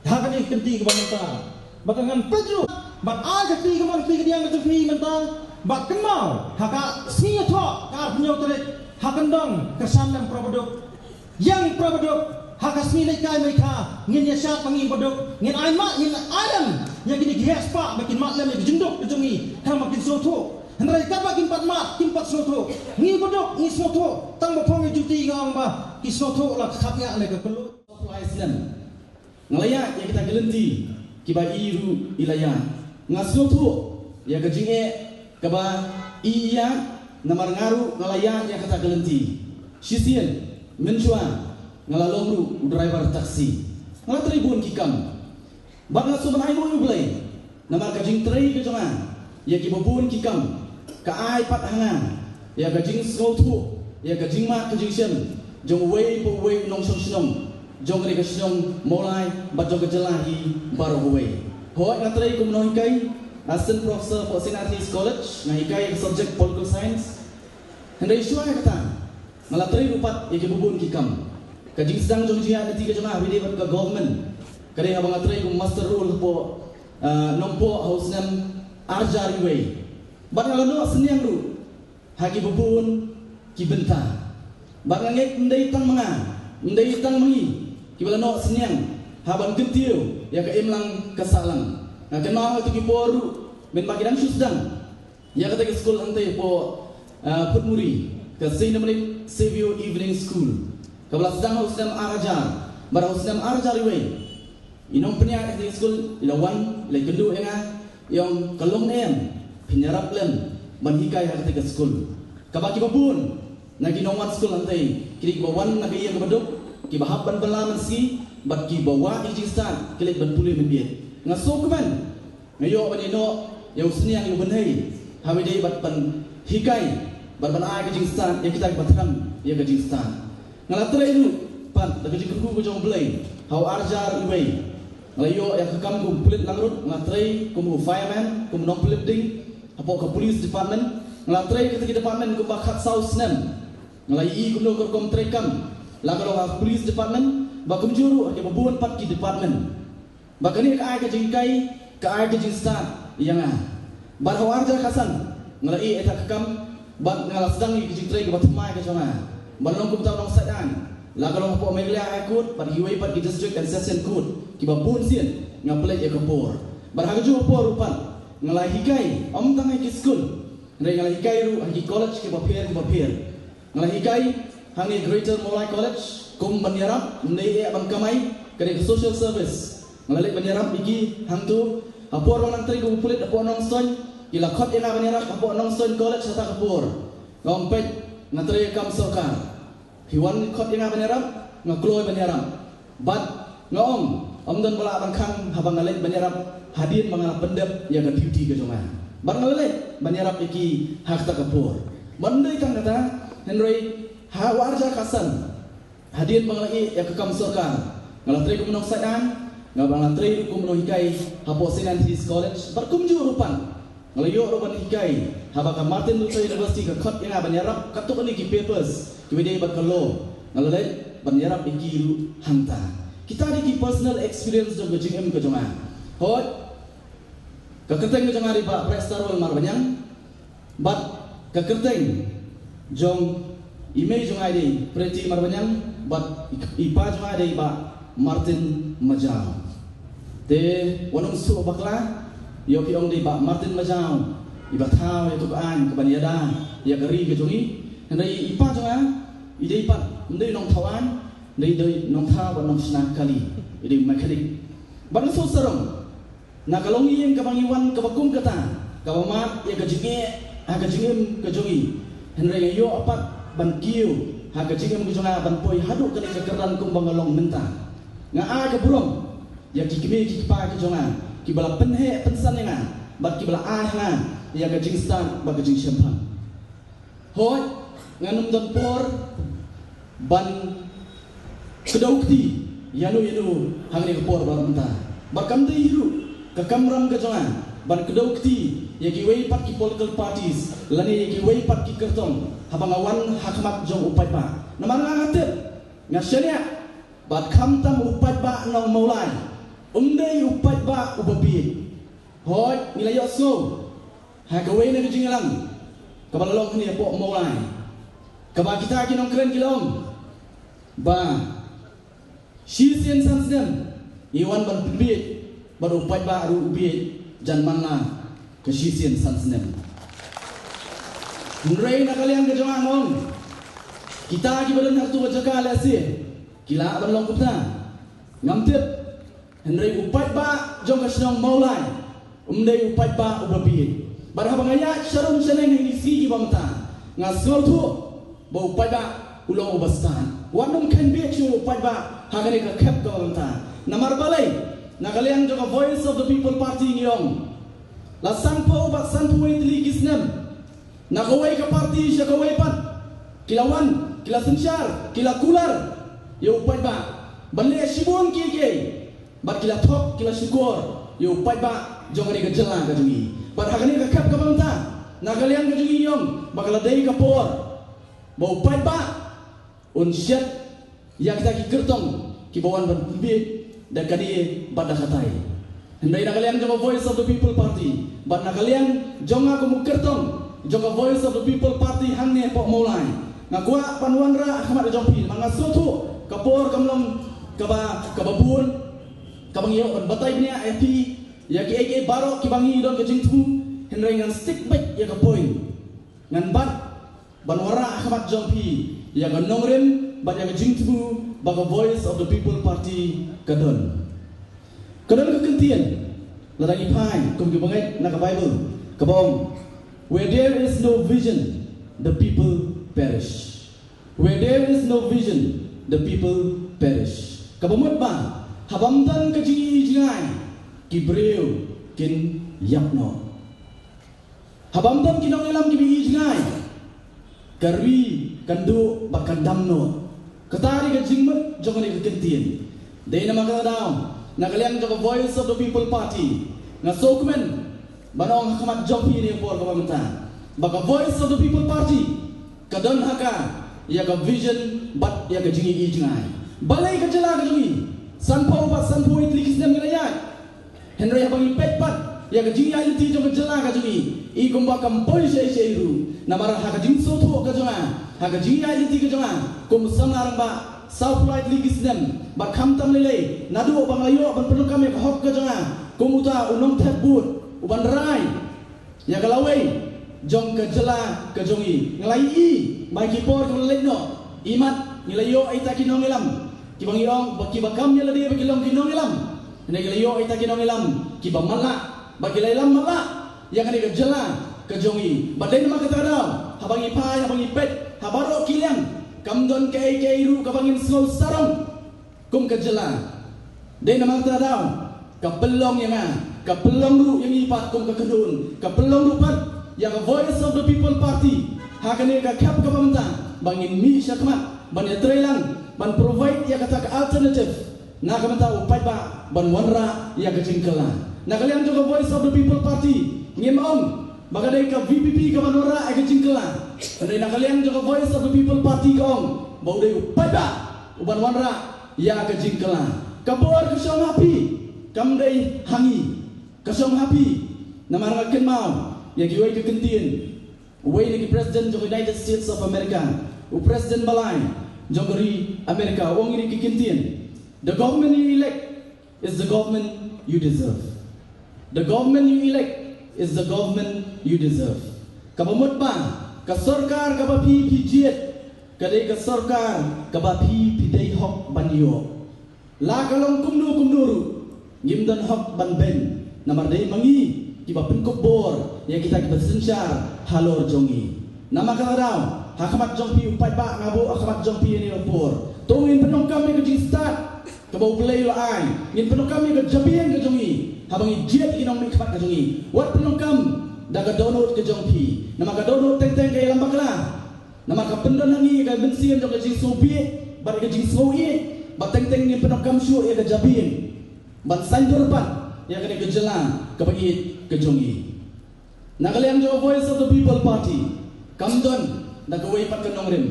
hakani kenti ke bangta batangan pedro bat aga ti ke man ti ke diang ke fi mentang bat kenal haka sini tho ka punyo terik hakandong kesan yang produk haka sini lekai mereka ngin ya syat pangi produk ngin aimat ngin adam yang kini gas pak makin maklem yang jenduk kejongi kan makin soto hendrai ka makin pat soto ngi produk ngi soto tang bopong juti ngong ba ki soto la khapnya le ke kelut islam ngalaya yang kita gelenti kiba iru ilaya ngasoto ya kejinge kaba iya namar ngaru ngalaya yang kata gelenti sisian mencuan ngalalomru driver taksi ngala tribun kikam Bangla sumanai mo ublay. Namar kajing tray ke jonga. Ya ki babun ki kam. Ka ai pat hanga. Ya kajing sngau thu. Ya kajing ma kajing shen. Jong wei po wei nong song shnong. Jong re ka shnong molai ba jong jelahi baru wei. Hoi na tray kum no hikai. Assistant Professor for St. Anthony's College. Na hikai subject political science. Hendai shua kata. Ngala tray rupat ya ki babun ki kam. Kajing sedang jong jia nanti ke jonga wei ke government. Kadang abang atrai kum master rule po nompo house nam arjari way. Bat ngalo seniang ru hagi bubun ki benta. Bat ngek mendai tang manga, mendai tang mengi. Ki bala no seniang haban kentiu ya ka imlang kasalang. Nah kenal tu ki poru men bagidan susdang. Ya kata ke school ante po putmuri ke Saint Dominic Saviour Evening School. Kabla sedang house nam arjar, bar house nam arjari way. Inong penyak di school ilawan ilai kendu enga yang kalong em penyarap lem banhikai hak ke school kabaki babun nagi nongwan school antai kiri bawan nagi yang baduk ki bahab ban balaman si bat ki bawa ijistan kili ban pulih membiet ngaso keman ngayo banino yang seniang yang benhei hawidei bat ban hikai bat ban ai ke jingstan yang kita batram ya ke jingstan ngalatra itu pan lagi jengku jong belai how arjar iwei Layo yang kekam kum pelit langrut ngatrai kum fireman kum non pelit ding apo ke police department ngatrai ke department kum bakat south nem ngalai kum no kum trekam lagalo ha police department bakum juru ke babuan pat ki department bakani ka ai ke jingkai ka ai ke jingstan yang bar hawarja kasan ngalai eta kekam bak ngalas dang ki jingtrai ke batmai ke chonga balong kum taw nong sadan lagalo po meglia ikut par hiway par ki district and session code ki babun sien ngaplek ya kapor barhaga ju por rupan ngalai hikai om tangai ki school ngalai hikai ru ki college ki bapir ngalai hikai hangi Greater Molai College kum banyarap ndai e bang kamai kare social service ngalai banyarap iki hangtu apor nang tri ku pulit apor nang son ila khot ina banyarap apor nang son college sata kapor ngompet ngatri kam sokar Hiwan khot ina banyarap ngakloy banyarap bat ngom dan bala bangkang habang ngalet banyarap hadir mengalap pendep ya ke duty ke jonga bat ngalet banyarap iki hak ta kapur bandai kan kata Henry ha warja kasan hadir mengalai ya ke kam sorka ngalatri ku menok sadan ngabalatri ku menok hikai hapo St. Anthony's College berkumju rupan ngalayo rupan hikai habaka Martin Luther University ke khot ina banyarap katuk ni ki papers Kibidai bakalo ngalai banyarap iki hanta. Kita ada ki personal experience jong gejing ke jonga. Hot kekerteng ke jonga riba prestarol marbanyang bat kekerteng jong email jonga di preti marbanyang bat ipa jonga di ba Martin Majau. Te wanung su bakla yo pi ong di ba Martin Majau iba tau itu kan kebaniada ya geri ke jongi hendai ipa jonga idei pat ndei nong thawan ndei nong tha ba nong sna kali idei mekanik ban so sarong na kalong yen ka bangiwan ka bakum kata ka bamat ya ka jinge ha ka jingem ka jongi hendai yo apat ban kiu ha ka jingem ka jonga ban poi hadu ka ka keran kum bangalong menta nga a ka burong ya ki kime ki pa ka jonga ki bala penhe pensan nga bat ki bala a nga ya ka jingstan ba ka jing shempan hoi nganum don por ban kedaukti yanu hangni kapor barmenta bakam dei hiru ka kamram ka jonga ban kedaukti yaki wei pat ki political parties lani yaki wei pat ki kertong habangawan hakmat jong upai pa namar ngatep ngasenya bat kamtam upai pa nang maulai umdei upai pa ubabi hoi nilayo so ha ka wei na jingalang kabalalong ni po maulai kaba kita kinong keren kilong ba shisian sansdem iwan ban pibit baru upai ba aru ubit janmanna ke shisian sansdem nrei na kalian ke jangong kita ki badan hak tu bajaga lasi kila ban long kupta ngamtip nrei upai ba jong kasnong maulai umdei upai ba ubabit barha bangaya sharum shaneng ni si bamta ngasol tu bau pada ulang ubastan wanum kan be chu pada hagani ka khap ka bamta namar balai nakaliang joka Voice of the People Party ngiyong la sangpo bat sanpo itli kisnem nakaway ka party siya kaway pat kilawan kila sensyar kila kular yo upat ba banle sibun kike bat kila top kila syukur yo upat ba jongari ka jela ka jungi bat hakani ka kap ka bangta nakaliang ka jungi yong bakala day ka por ba upat ba unsyat ya kita ki kertong ki bawan ban bibit dan kadi pada katai hendai nakaliang jonga Voice of the People Party bat nakaliang jonga ko mukertong jonga Voice of the People Party hangne pok mulai ngakua panuan ra Ahmad Jompi mangasotu kapor kamlong kababun kabangyo on batai bnia FP ya ki AK baro ki bangi don ke jingtu hendai ngan stick back ya ka point ngan bat banwara Ahmad Jompi ya ka nongrem bat ya ka jingtu baga Voice of the People Party kadon kekentian ladang ipai kum gibangai nak Bible kabong where there is no vision the people perish where there is no vision the people perish kabamot ba habamdan ka jingi jingai kibreu kin yapno habamdan kinong ilam kibi jingai karwi kandu bakandamno katari ka jingmat jongani kekentian dai nama kadao nakaliang joka Voice of the People Party nga sokmen banong Ahmad Jompi ni por kabamta baka Voice of the People Party kadon haka ya ka vision bat ya ka jingi jingai balai ka jela ka jingi sanpo bat sanpo itli kisnem ngayat Henry habang ipet pat ya ka jingi aliti joka jela ka jingi I kumba kampoi sheiru namara haka jing soto ka jonga haka jingi aliti ka jonga kum samlarang ba South Light Ligisnem bat kamtam lele nadu bang layo ban perlu kami hok ke jonga kumuta unong tebut uban rai ya galawai jong ke jela ke jongi ngelai I mai kipor ke leleno imat ngelayo aita kinong ilam kibang iong baki bakam nya lede baki long kinong ilam ne ngelayo aita kinong ilam kibang mala baki lailam mala yang ada ke jela ke jongi baden mak katadau habang ipai habang ipet habaro kilang kamdon kay ru kabangin slow sarong kum kajela de namang tadaw kapelong yang kapelong ru yang ipat kum kakedun kapelong ru pat yang Voice of the People Party hakane ka kap kabamta bangin mi syakma ban etrelang ban provide ya kata alternative na kamta upai ba ban wanra ya kecingkela na kalian juga Voice of the People Party ngimom bagadai ka VPP ka manora ay kecingkela andai nak kalian juga Voice of the People Party kong bau dai upada uban wanra ya ka jingkela kabor ka syong happy kam dai hangi ka syong happy namara ken mau ya giwai ka kentien wai ni president of United States of America u president balai jongri America wong ini ki kentien the government you elect is the government you deserve the government you elect is the government you deserve kabamot ba ka sarkar ka ba phi jiet kadai ka sarkar ka ba phi dei hok banyo la kalong kumnu ngimdan hok ban ben namar dei mangi ki ba penkop bor ya kita bersensyar halor jongi nama kaladau hakamat jongpi upai ba ngabu hakamat jongpi ni opor tungin penong kami ke jistat ka bau play lo ai ngin penong kami ke jabien ke jongi habang jiet kinong mi kapat ke jongi wat penong kam daga download ke jongpi nama ka download teng-teng kay lambakla nama ka pendon hangi kay bensin jong ke jing soviet bar ke jing soviet bat teng-teng ni penong kam syu ya ke jabien ban sanjur pat ya ke jela ke bagi ke jongi nakaliang jo Voice of the People Party kamdon dagaway pat kanong rim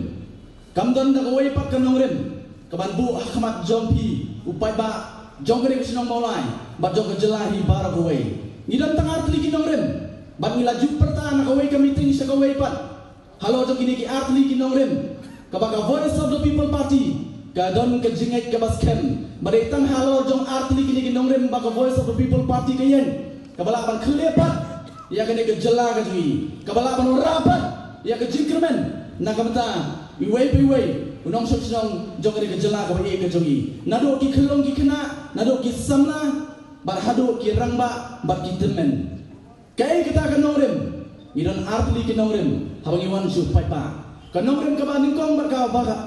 kamdon dagaway pat kanong rim kabanbu Ahmad Jompi upai ba jong ke sinong maulai bat jong ke jela hi barakaway ngidam tangar tli kinong rim bat ngilaju pertahan kaway ka meeting sa kaway pat halo jong kini ki artli kinong rim kabaga Voice of the People Party kadon ke jingait ke baskem badetang halo jong artli kini kinong rim baga Voice of the People Party kayen kabala ban khlepat ya kene ke jela ka jui kabala ban rapat ya ke jingkermen na kamta iwei unong song jong ke jela ka bai ke jui nado ki khlong ki kena nado ki samla bar hado ki rangba bar ki temen kai kita kanongrim idon artli kinongrim habang iwan su paipa kanongrim ka ba ningkong bar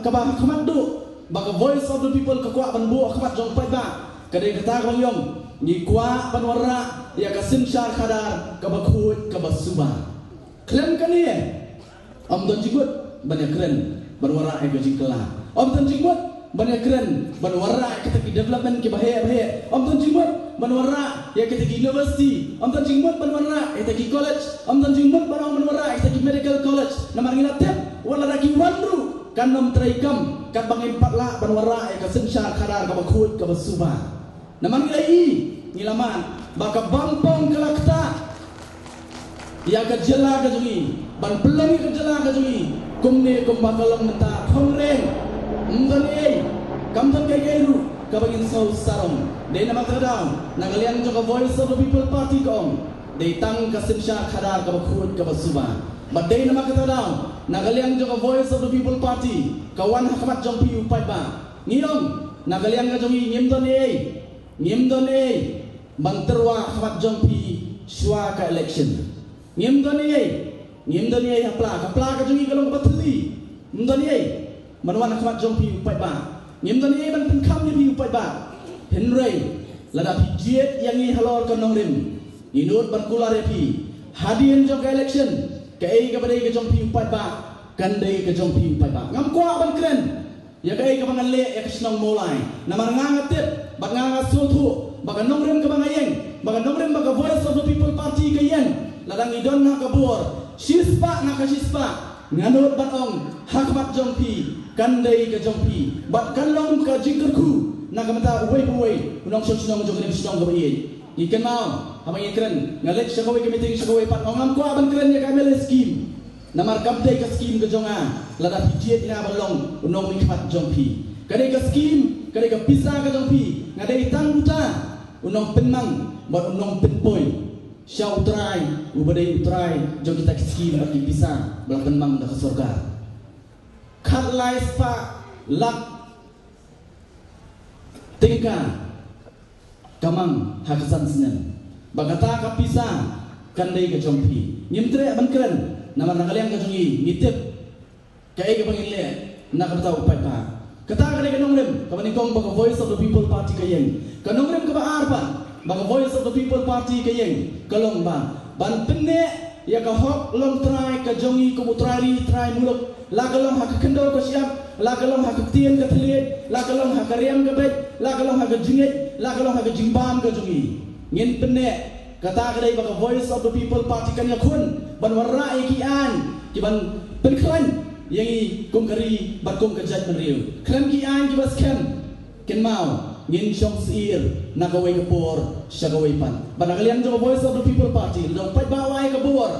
ka ba khamadu baga Voice of the People ka kwa ban bu khamat jong paipa kadai kata bang yong ni kwa banwara ya kasin syar khadar ka bakhut ka basuba klan kani am don jigut banyak keren banwara ai gaji kala am don jigut banyak keren banwara kita ki development ki bahaya am don jigut banwara ya kita ki university am don jigut banwara kita ki college am don jigut banwara kita ki medical college namar ngilatep wala lagi wanru kan nom traikam kan bang empat lah banwara ai ka sensyar khadar ka bakhut ka basuba namar ngilai ngilaman baka bampong kelakta ya ka jela ka jungi ban pelangi ka jela ka jungi kumne kum bakalong menta khongreng ngani kam tan kai gairu ka bangin sau sarong de nama tadang nagalian jo ka voice of the people party kom de tang ka sensyar khadar ka bakhut ka basuba but de nama tadang nagalian jo ka voice of the people party kawan hakamat jompi upai ba ngiyong nagalian ka jungi ngimdon banterwa khamat jompi shwa ka election ngimdon hapla ka jungi kalong batli ngimdon manwan khamat jompi upai ba ngimdon ban penkam ni upai ba henry lada pijet yang ni halor ka nongrim inut barkula repi hadien jong ka election ka ka badai ka jompi upai ba kandai ka jompi upai ba ngam kwa ban kren ya ka ka bangan le ya kasnong molai namar ngangatip bak ngasutu baka nongrim ka bangayeng baka nongrim baka voice of the people party kayen ladang idon na kabur shispa na ka shispa nganut batong hakmat jompi kandai ka jompi bat kalong ka jingkerku na kamata uway unong sonong jong ni sonong ka bayi ikan mau hamang ikren ngalet syakawi meeting syakawi pat ngam ko aban kren ya kamel scheme namar kapdai ka scheme ka jonga lada pijet ina balong unong mikmat jompi kadai ka scheme kadai ka pisa ka jompi ngadai tan buta unong penmang buat unong penpoy syau utrai ubadai utrai jom kita scheme bagi bisa belah penmang dah ke surga kat lais pa lak tingka kamang hakasan senen bagata ka pisa kandai ka jompi nyimtre ban keren nama nakaliang ka jongi ngitip kai ka bangin le nak betau upai pa kata kali kanongrem kabaningkong baka voice of the people party kayeng kanongrem ka ba arpan baka voice of the people party kayeng kalong ba ban penne ya ka hok long try ka jongi ko mutrari try muluk la kalong hak kendol ko siap la kalong hak tien ka telit la kalong hak riam ka bet la kalong hak jingit la kalong hak jimbam ka jongi ngin penne kata kali baka voice of the people party kan yakun ban warai ki an ki ban penklan yang i kongkari bat kong kajat menriu klan ki an ki bas ken mau ngin syong sir nakawai kapor syakawai pan ban kalian jo voice of the people party dong pai bawai kapor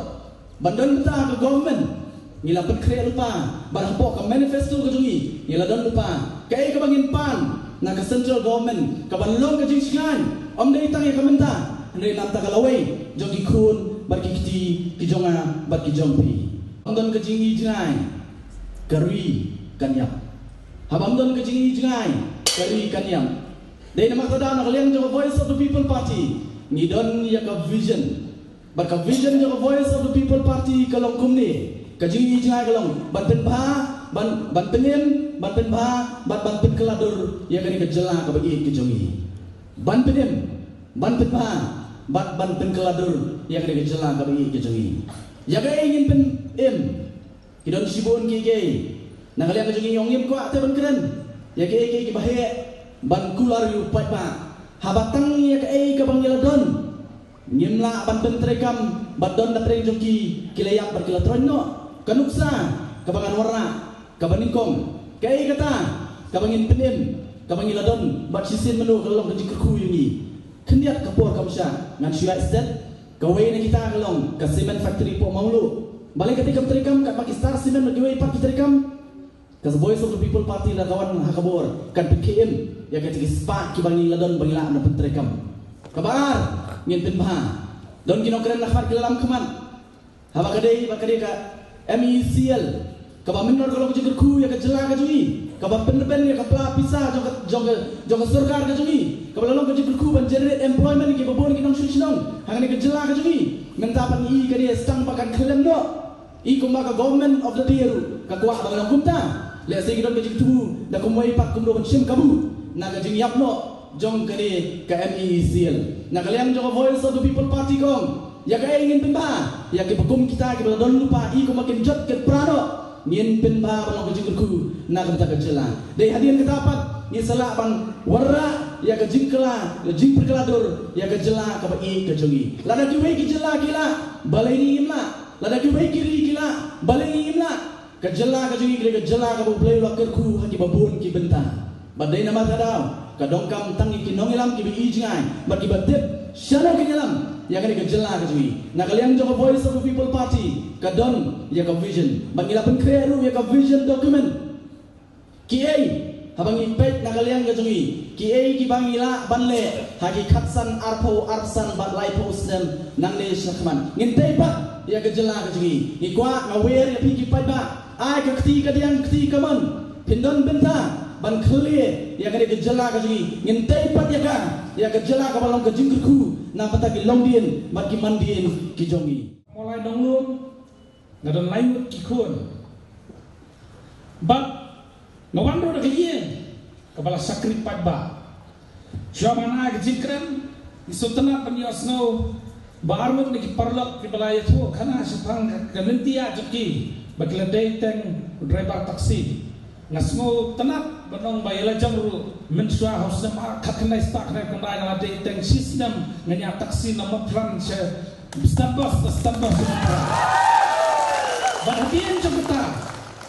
bandon ta ke government ngila pen kre lupa ban po ka manifesto ka jungi ngila don lupa kai ka bangin pan na ka central government ka ban long ka jingskan om dei tang ya kamenta ndre nam ta kalawai jo ki kun bar ki kiti ki jonga bar ki jompi ondon ka jingi jingai kari kanyam habam don kejingi jengai kari kanyam dai nama tada nak liang jo voice of the people party ni don ya ka vision baka vision jo voice of the people party kalong kumni kejingi jengai kalong ban pen ba ban penim ban pen ba ban pen keladur ya kani kejela ka bagi kejongi ban penim ban pen ba ban pen keladur ya kani kejela ka bagi kejongi ya ka ingin pen kidon sibon kike nangalian kejungi yongim ko ate ban keren ya ke bahe ban kular yu pai pa habatang ya ke ka bang yeladon ngimla ban pentrekam badon da treng joki kilayak berkilatron no kanuksa ka bangan warna ka baningkong ke kata ka bangin penim ka bang yeladon bat sisin menu kalong keji kerku yungi kendiat kapor kamsha ngan syua estet kawe na kita kalong ka cement factory po maulu balik ketika terikam kat Pakistan sinan magiway pak terikam kas voice of the people party la kawan hakabor kan PKM ya ketika spa ki bangi ladon bangi la na terikam kabar ngin pin bah don kino keren la khar kilam khaman haba kadai ka MECL ka ba menor kalau ke ku ya ke jela ka jungi ka ba pen ya ka pla pisa jong sarkar ka jungi ka ba long ke ku ban generate employment ki ba bon ki nong shinong hangani ke jela ka jungi mentapan i ka dia stang pakan khelem no i kumaka government of the deru ka kwa bang kumta le se gidon ke tu da kumwai pak kumdo ban shim kabu na ka jing yap no jong kani ka MECL. Nak kalian jong Voice of the People Party kong. Ya ka ingin pinba, ya ke hukum kita ke don lupa i ko makin jot ke prano. Ngin pinba balong kejingku nak kita kejela. Dei hadirin ketapat ni salak ban warra ya ke jingkela, jing perkeladur ya ke jela ka i ke jongi. Lada ki wei ki jela kila, balai ni imla. Lada ki wei kiri kila, balai ni imla. Ke jela ka jongi ke jela ka boleh wakirku haki babun ki benta. Badai nama tadau, kadongkam tangi ki nongilam ki bi jingai, bagi batip syana ki nyalam. Yang ini kejela kejui. Nak kalian jawab Voice of the People Party. Kadon ya ka vision. Bangila penkreru ya ka vision document. KA habangi pet nak kalian kejui. KA ki bangila banle hagi khatsan arpo arsan bat laipo usdem nang ne syakman. Ngintei pa ya kejela kejui. Ikwa ngawer ya piki pet ba. Ai ka kti kadian kti kaman. Pindon benta ban clear ya kene kejela kejui. Ngintei pat ya kejela ka balong kejingku. Na patagi longdien bagi mandien ki jongi mulai donglum ngadon lain ki kun bat ngawandro de kien kepala sakri padba syamana ke jikran isutana panyosno barut ni parlok ki balaya tu kana sepang kalentia jeki bagladai teng driver taksi ngasmo tenat benong bayala jamru mensua hosem kaknai stak na kandai na de teng system nganya taksi nomor plan se stambos bahadian jogata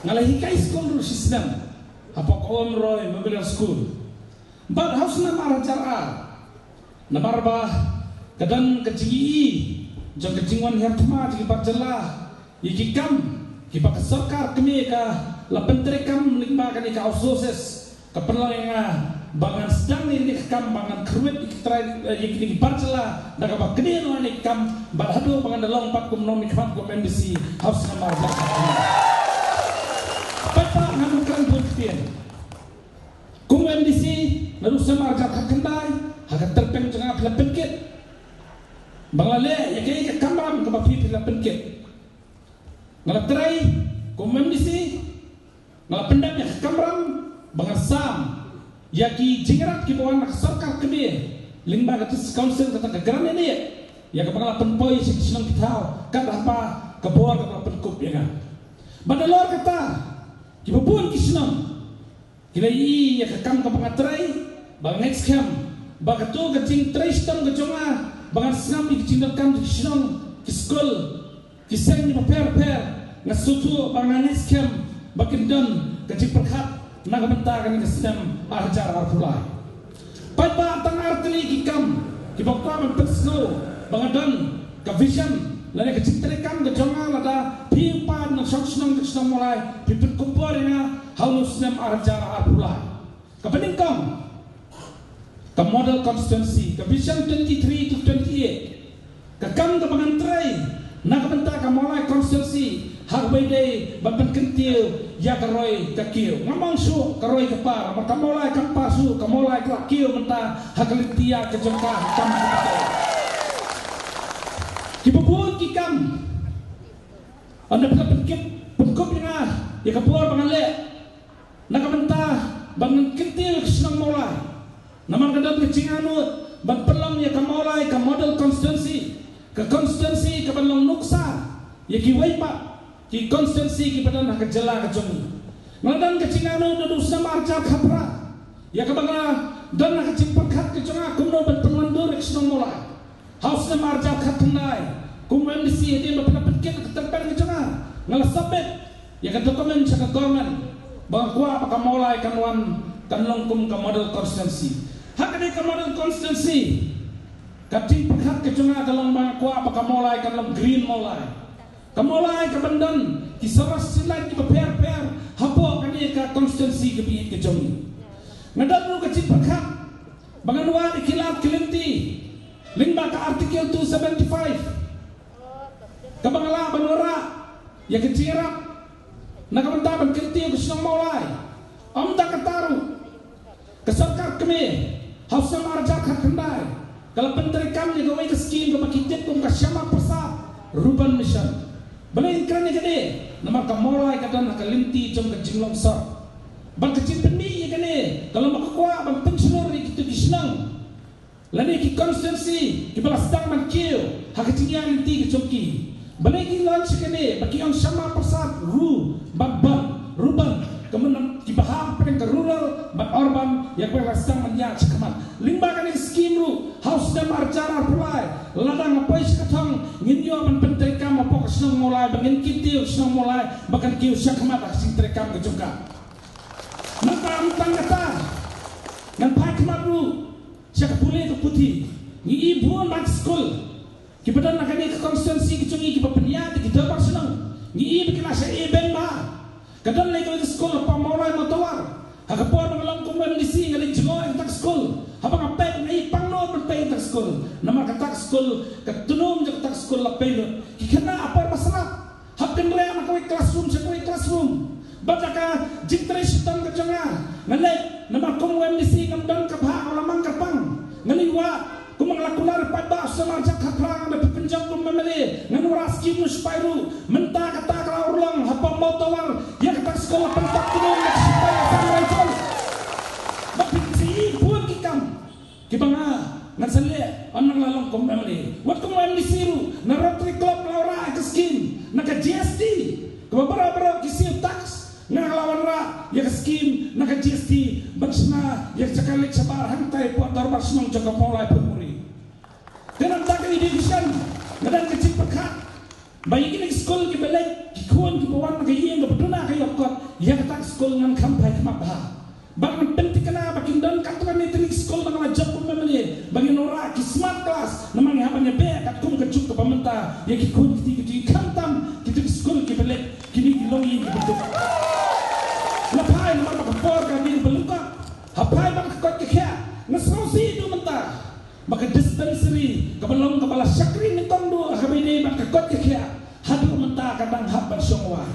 ngalahi kai school system apa kom roy mobil school bad house na marajara na barba kadan kejii jog kejingwan hertma ji barjala yikikam ki bakasarkar kemi ka la pentrekam lingba kan ka ausoses keperluan bangan sedang ni kam bangan kruet ikitrai yikini barcela daga bakne no ni kam barhado bangan dalong pat kum nomi kam kum embassy house na marja pata ngam kan buktian kum embassy lalu semarja kakandai haga terpeng janga pla penket bangale yakini kambam ka bapi pla penket ngalatrai kum embassy ngala pendam ya kamram bangasam yaki jingrat ki bawan nak sarkar kebe lingba katis council kata kegaran ini ya kepala penpoi sing senang kita kat apa kebor kepala penkup ya kan badalor kata ki babun ki senang kila i ya kakam ka pangatrai bang next camp bagatu kacing tristam kejonga bangat senam ki cindakam ki senang ki school ki seng ni per ngasutu bang next camp bakin dan kecil perkat nak bentakan ke sistem ajar arfulai. Pada tang artli kikam kibakwa mempesno bangadan ke vision lari kecil terekam ke jonga lada pipan nak sok mulai pipit kumpul dengan halu sistem ajar arfulai. Kepeningkam ke model constituency ke vision 23 to 28 ke kam ke bangantrai nak bentakan mulai constituency hak bede baban kentil ya karoi kakio ngamang su karoi kepar makamolai kampasu kamolai kakio menta hak lentia kejengka kam kita kibubun kikam anda pernah penkip pengkup yang ya kapur bangale nakamenta bangun kentil kesenang molai naman kadang kecinganut ban pelang ya kamolai ka model constituency ke constituency ke banlong nuksa ya kiwai pak ki konstitusi ki badan nak jela ke jongi ngadan ke cingano do sama arja khapra ya ke bangla dan nak cimperkat ke jonga kumno ban pengandur ke senong mulai haus na marja khatnai kumwen disi ede bapna petken ke terpen ke jonga ngala sabet ya ke dokumen caka government bahwa apakah mulai kanwan kanlong ke model konstitusi hak ade ke model konstitusi kacing perkat ke jonga kalong bahwa apakah mulai kanlong green mulai kamolai ke bandan kisaras silat ki per hapo kani ka konstitusi ke bi ke jongi ngadan nu ke cipakha banganwa ikilat kilenti lingba ka artikel 275 kabangala banora ya ke cirap nakamanta ban kilti ke senang molai amta kataru ke sarkar kemi hausam arja khandai kalau penteri kam ni gawai ke skim ke bakitet kum ka syama persat ruban mission balai kerana jadi nama kamolai kata nak kelinti jom ke jinglong sar bang kecil peni ya kene kalau makakwa bang pensionor itu di senang. Lani ki konstitusi ki balas dang man kio hakatinya inti ki chomki. Balai ki launch kene baki on sama persat babban ruban kemudian ki baham pen ke rural bat urban yang balas dang man ya cekaman. Limba kan skim ru house dam arcara pulai ladang apa is katong nginyo man pentai kam apa senang mulai bangin kitiu senang mulai bahkan kiu cekaman sing terekam ke juga. Maka antang kata ngan pak madu siapa boleh ke putih ni ibu mak school kita nak ni ke konstitusi kecungi kita peniat kita dapat senang ni ibu kena saya ben ma kadang lagi ke school apa mulai motor hakapuan mengelang kumpulan di sini ngali jengoy tak school apa ngapet ni pangno berpay tak school nama kata school ketunum je tak school lapay kena apa masalah hapen rea nak classroom sekoi classroom baca jintre sistem kejonga ngalai nama kumpulan di sini ngamdan kapha lamang kapang ngaliwa kumang lakular pada sama jakhat perang ada penjam memilih nganuras kimus pairu mentah kata kalau ulang apa motowar ya kata sekolah pentak turun supaya sampai jol tapi si pun kikam kibanga ngansale anang lalang kum memilih wat kum memilih siru na Rotary Club laura ke skim na ke GST kebara-bara kisi tax ngalawan ra ya skim na ke GST bagsna ya cakalik sabar hantai buat darbar senang jaga mulai pemuri dan tak ini division ngadan kecil pekat bayi ini sekolah ki belai ki kuan ki bawan ke yang ke beduna ke yakot ya kata sekolah ngan kampai kemabah bang penting kena bakin dan katuan ni teknik sekolah bang ajak pun memeli bagi nora ki smart class namanya habanya be kat kum ke cuk ke pamenta ya ki kuan ki kantam ki sekolah ki belai kini ki longi ki beduk lapai nama kapor kami beluka hapai bang kot ke kya ngasrosi itu mentah maka dispensary kebelum kepala syakri ni tondo kabini maka kot ke kya hadu mentah kadang haban songwa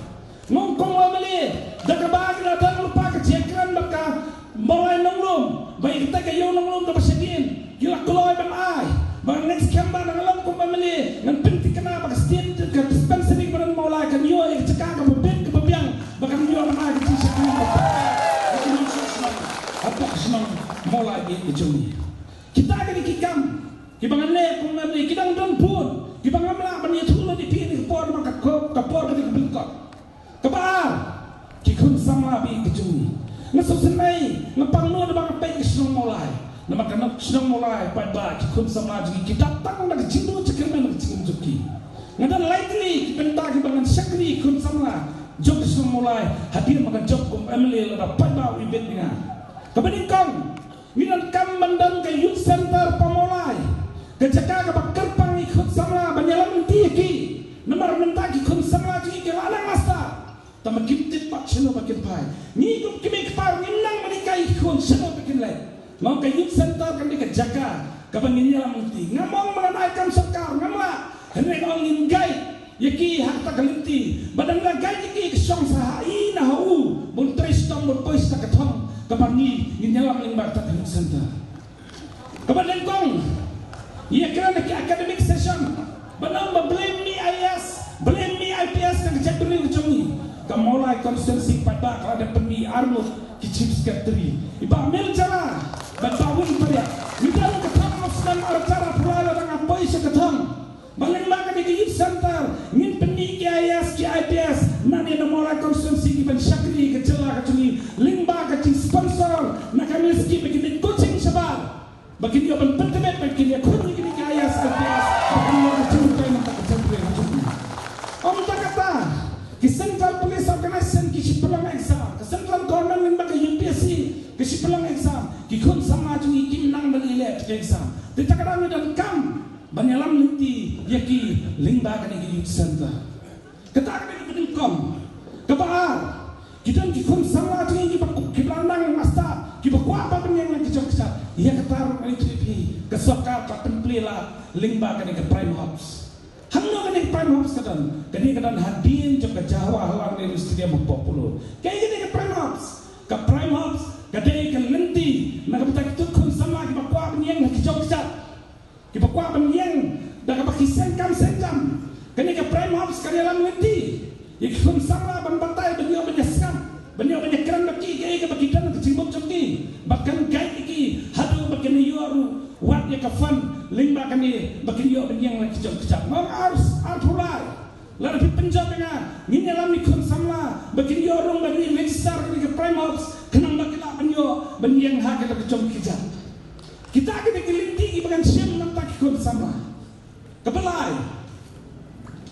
ngongkong wa mali daga bagi datang lupa kecekran maka mulai nonglum baik kita ke yo nonglum dapat sedin gila keloy bang ai bang next kamba nang kum mali ngan penting kena maka setiap ke dispensary badan mulai kan yo yang cekak ke bebek ke bebiang bahkan yo nang ai ke syakri apa senang mulai di jumi kita akan dikikam kibangan le kung nabi kita don pun kibangan la ban yetulo di pini por maka kapor di kebelkot kabar kikun sama bi kejumi ngaso senai ngapang no bang pe senang mulai nama kana senang mulai pada kikun sama ji kita tang na jindu cekermen jinjuki ngadan lightly kipenta kibangan syakri kun sama jok senang mulai hadir maka jok kum emily la pada ibet dengan kabadingkong minan kam mandan ke youth center pamolai ke jaka ke bakerpang ikut samla banyalam tiki nomor mentagi kun samla ji ke lanang masta tama kimtit pak sino bakin pai ni kum kimik par nginang menikai kun sino bakin lai mau ke youth center kan ke jaka ke banyalam ti ngamong mengenaikan sekar ngamla henry ong ingai yaki harta galinti badang lagai yaki song sahai na hau bun tristom bun pois ta kathong kapangi nginyalam ling barta di center kapan kong ia kerana ke academic session banam blame me IAS blame me IPS yang jabri ucungi kamolai konstitusi pada kada pemi arno ki chief secretary iba mel jara batawin paria midal kathang muslim arcara pulala dengan apa isa kathang balang makan di youth center ngin peni ki IAS ki IPS nani na mulai konstitusi ki ban syakri ke jela kacungi limba kacing sponsor na kami ski bikin coaching sabar bagi dia ban pentemet bagi dia kunci ki IAS IPS bagi dia kacung kai mata kacung kacungi om takata ki central police organization ki sipelang exam ki central government limba ke UPSC ki sipelang exam ki kun sama jungi ki menang melile ke exam ditakadami dan kam banyalam nanti yaki limba kan di youth center ketak ni kom kebar kita kikun sama tu ini kibelandang masta kibakwa apa yang kijok kisah ia ketar ni tripi kesokar paten plela limba kan ke prime house hamno kan ke prime house kadang hadin jok ke Jawa halang ni stadium populo kayak gini ke prime house kadang ke nanti nak kita kikun sama kibakwa yang kijok kisah kibakwa yang dah pakisan kam senjam kini ke prime house kali dalam nanti ikut sama bantai beliau menyesam beliau menyekran lagi ke bagian ke cimbok joki bahkan kai iki hadu bagian ya kafan lingba kami bakilio benyang lagi kejap mau harus alpulai lalu penjabnya ni dalam ikut sama bakilio orang bagi register ke primos kenang bakila benyo benyang hak kita kejap kita kena kelinti bagan siam nampak ikut sama kepelai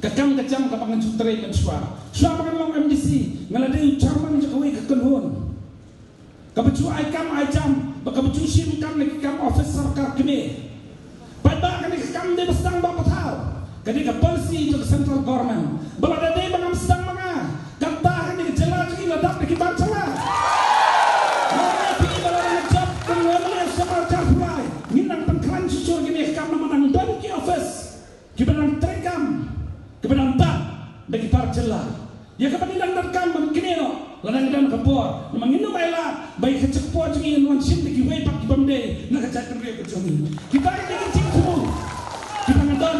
kakang kejam kapangan sutre mensuar suara bagan long MDC ngaladai ucapan Jokowi kekenhun kabecu aikam ajam kabecu sim kam lagi kam officer ka kene pada kene kam de bestang ba patau kene ka polisi to central government balada de bangam stang manga kata kene jela lagi ladap lagi bancala mana pi balada ngejap kene sama jarfulai minang tengkran susul kene kam menang dan ki office ki benang trekam ki benang tak bagi parcela ya kepadang dan kam kene no ladang dan kapor mangino baila bai kecek po jingi non sim di way pak bamde na kecek re kejoni kita ini cing semua kita ngadon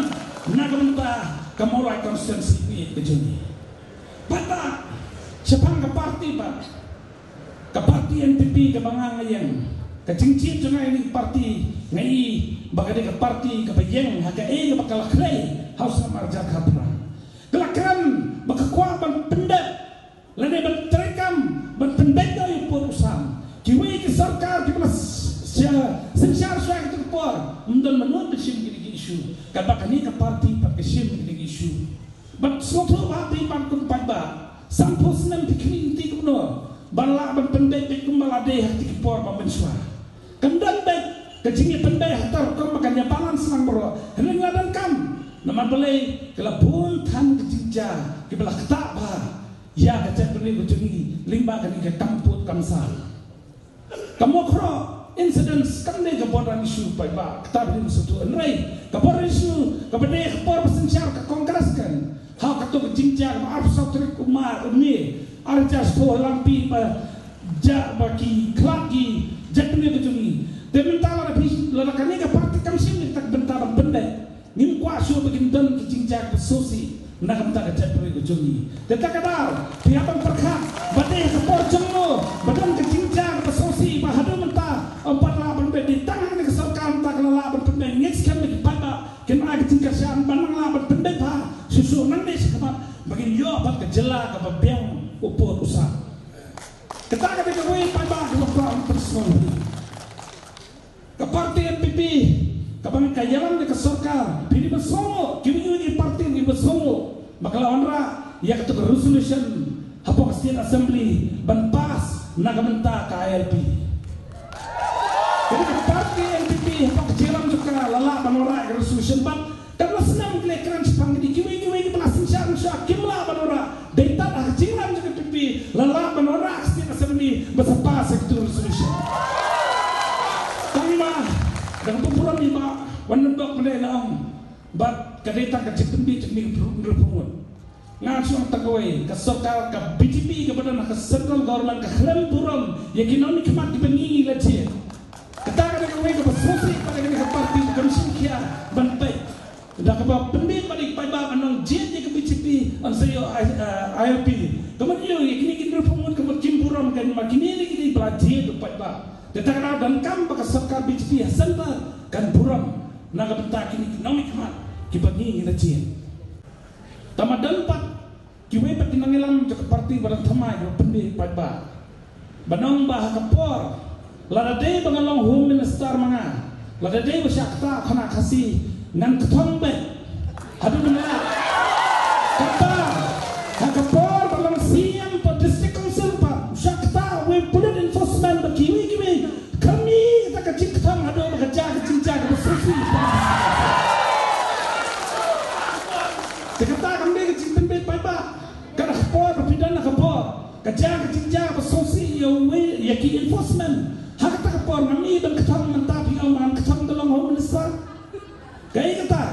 na kamenta kamolai constituency ni kejoni pada sepang ke parti pak ke parti NPP ke bangang yang ke cincin jangan ini parti ngai bagade ke parti ke bayang haga ke bakal klei haus marja kapra kelakran bakakuaban pendet lade berterekam berpendek dari perusahaan kiwi ke sarkar kita sensyar suai ke por undan menut besim gini isu kabakani ke parti pak kesim gini isu bat soto parti pan kun paiba sampos nem pikini ti kuno bala berpendek ke kumbalade hati ke por pembensua kendan baik kejingi pendek hatar kom makanya balan senang bro heneng ladan kam nama belai kelabun tan kejinja kibala ketak ba ya kecek beri kejungi limba kani ke kamput kamsal kamu kro incidents kami ke bodan isu pai ba kita beri sesuatu enrai ke bodan isu ke beri kepor pesensyar ke kongres kan hal katu kejinja maaf sautrik umar umi arja sebuah lampi ja baki klaki jak beri kejungi dementala lebih lelakani ke parti kamsim tak bentaran pendek nim kuasu begin dan kejinja kesosi nak minta kecek beri kejungi detak kadar tiapang perkat badai kepor jenglo badan kejinja kesosi bahadu minta 4 laban di tangan keserkan tak kelala berpendek ngiskan bagi pada kena kejinja sian banang laban pendek ha susu nanti sekemat bagi yo apa kejela ke bebiang upur usah ketak kata kewe pada kelompok personal ke parti NPP kapang kayalan ke sorkar pilih bersongo kini parti ini bersongo maka lawan ra ya ketuk resolution hapok state assembly ban pas nagamenta ka ALP jadi parti NPP hapok jalan juga lala banora resolution ban karena senang kelekran sepang di kiwi pelasin syar kimla banora data jalan juga NPP lala banora state assembly bersapa sektor resolution dan pemburan lima wanendok mendalam bat kadeta kecik tembi cekmi berpungut ngasuh tagawai ke sokal ke BJP ke badan ke central government ke klan buram yang kini kemat dipengi lagi kata tagawai ke besosi pada ke parti ke Malaysia bantai dah ke pendek pada pada anong jet ke BJP ansayo ILP kemudian yang kini berpungut ke bercimburam kan makin ini kini belajar dapat ba Detak dan kam baka sarkar BJP Hasanba kan buram naga bentak ini ekonomi kemat kibagi ngilajin tamadan pat kiwe pat kinangilam jaka parti barang thamai ko pendi padba banong bah kapor ladade bangalong home minister manga ladade wasakta khana khasi nan kthong be hadu na kata hakapor balang siam po district council pa sakta we put enforcement ba kiwi kami kita kecik kthong hadu bekerja kecinca ke susi Sekata kami kecik tempat pada kada kapor berpindah kapor kerja kecinca ke susi ya ki enforcement hak kata kapor kami dan kethong mentapi aman kethong dalam home minister kaya kata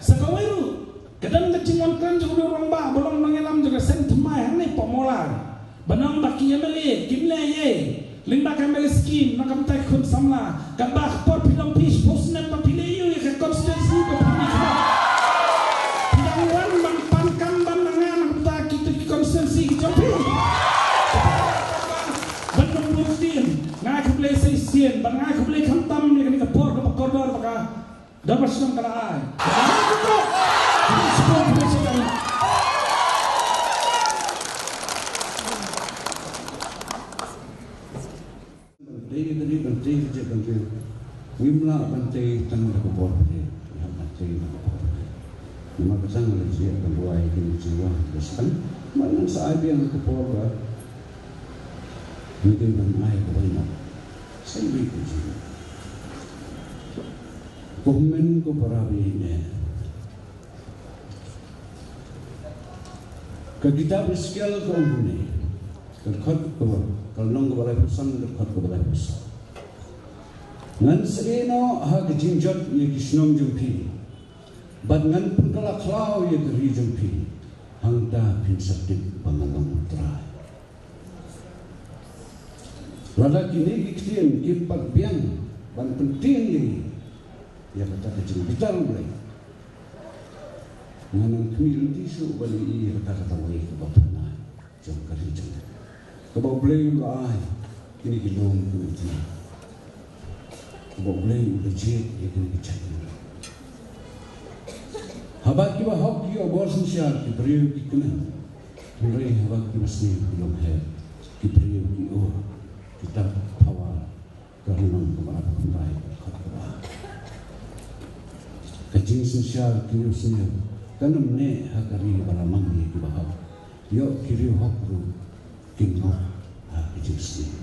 sakaweru kadang kecingon kan juga orang ba belum mengelam juga sen temai hang ni pemolar banang baki MLA kimle ye limba kamel skim nakam tak kun samla kabah por pinong pish posnem papileu ya constituency papileu pinangwan bang pankam bang nangan tak kita constituency jampi bandung buktin ngai kuble seisien bang ngai kuble khantam ni kan kapor ke koridor baka Berpasang kalai. Sport presiden. Dari bantay je bantay. Wimla bantay tanah kubur je. Ya bantay kubur. Nama pasang lagi akan buai kini jiwa. Besar. Mana sahaja yang kubur ba. Mungkin ramai kebanyakan. Saya beri jiwa. Komen ko parabi ne. Kita berskill ko ne. Kerkat ko. Kalau nong balai pusang dekat ke balai pusang. Ngan seeno hak jinjat ye kisnom jumpi. Bad ngan pun kala klau ye keri jumpi. Hangta pinsadik pangalong trai. Lada kini ikhtian kipat biang ban penting ye. Ya kata kecil bitar mulai. Ngan kemil tisu bali i kata wai ke bapana. Jom kari jom. Kau boleh ulai, kini kilom kuci. Kau boleh ulajit, kini kecil. Habat kita hak kita bos siapa kiberiu kita. Mulai habat kita sendiri belum her. Kiberiu kita kita awal kerana kepada kembali kepada. Kajing siapa kini sendiri. Karena mana hakari balamang ni kita hak. Yo kiriu hak tu. Kingdom agency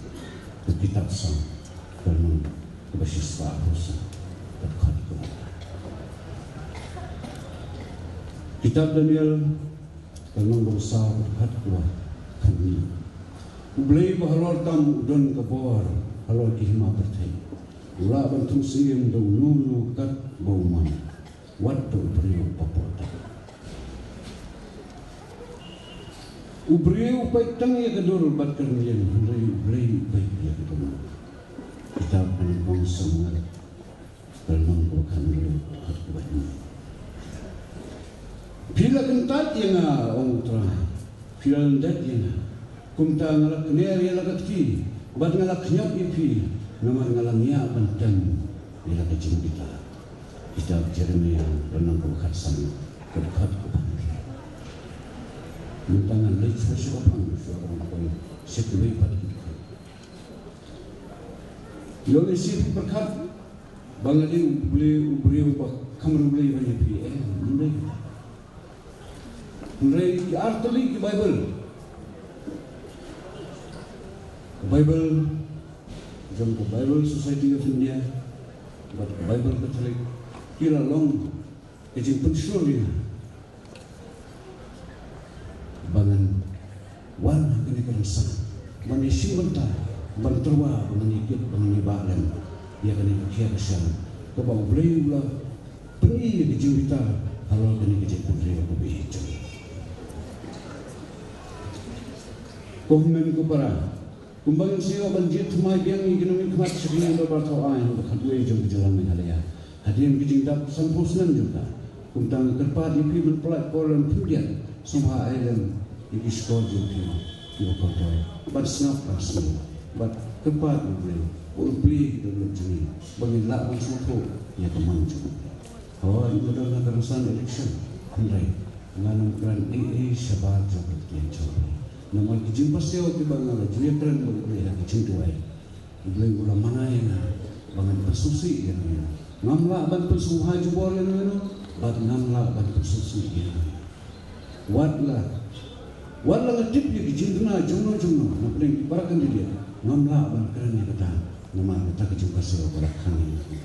kitab sang dalam basis bahasan dekat kepada kitab Daniel dalam berusaha dekat kepada kami boleh bahalor tam don kabor halor kihma bertai ula bantum siem do nunu kat bauman waktu beriu papota Ubriu baik tangi kedul bat kernian ubriu baik dia kedul kita penumpang sangat dalam bukan ubriu hat ini. Bila kentat yang orang terang, bila kentat yang kumta ngalak ner yang lakat ki, bat ngalak nyok ipi, nama ngalangnya bantang bila kecil kita Jeremia dalam bukan sangat dekat kepada Mintangan lagi sesuatu orang kau sekulai pada kita. Yang isi berkat bangali boleh kamar boleh banyak PM mulai artli Bible jom ke Bible Society of India buat Bible Catholic kira long kecil pensyur dia bangan wan kini kerasa manusia mentah banterwa menikit menibalan ia kini kerasa kebau beliau lah pergi ke cerita kalau kini kecil putri aku bicara komen kupara kumbang siwa banjir tumai biang ini kemat sering berbatau ain berkadui jom berjalan mengalia hadirin kecil dap sampusnan juga kuntang kerpat ipi berpelat kolam kemudian semua island di sekolah juga di kota. But snap pasal, but tempat boleh dalam jenis bagi lawan suatu yang kemanju. Oh itu adalah keresahan election. Andai, mengenai grand AA Syabat Jokowi yang coba. Nama kijing pasti waktu bangala jadi tren boleh lagi cintu ay. Boleh gula mana yang bangan persusi yang ini. Ngamla ban persuha jubor yang ini, bat ngamla ban persusi yang ini. Wala ngatip ya kijinduna jumno nak pering barakan dia ngamla ban kerana kata nama kita kijing pasal barakan ini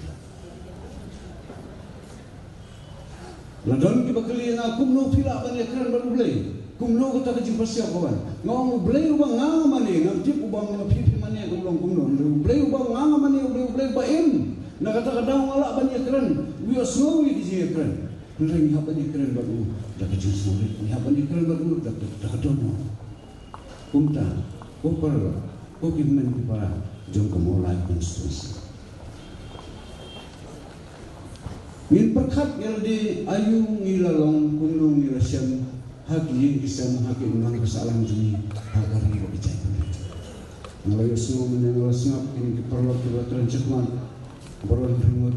ladon ki bakali na kumno pila ban ya kerana baru boleh kumno kita kijing pasal kawan ngom boleh ubang ngam mani ngatip ubang pipi mani gulong kumno boleh ubang ngam mani boleh bain nak kata kadang wala ban ya kerana we snowy di kerana Nurang haban ikran baru, dah kecil sulit. Haban ikran baru, dah kedono. Kumta, kopar, kokimen kita jom kemulai konstitusi. Min perkat yang di ayu ngilalong kunung ngilasyam haki kisam haki ulang kesalahan juni hagari berbicara. Ngelayu semua menengah sengap ini diperlukan kebetulan cekman berulang rimut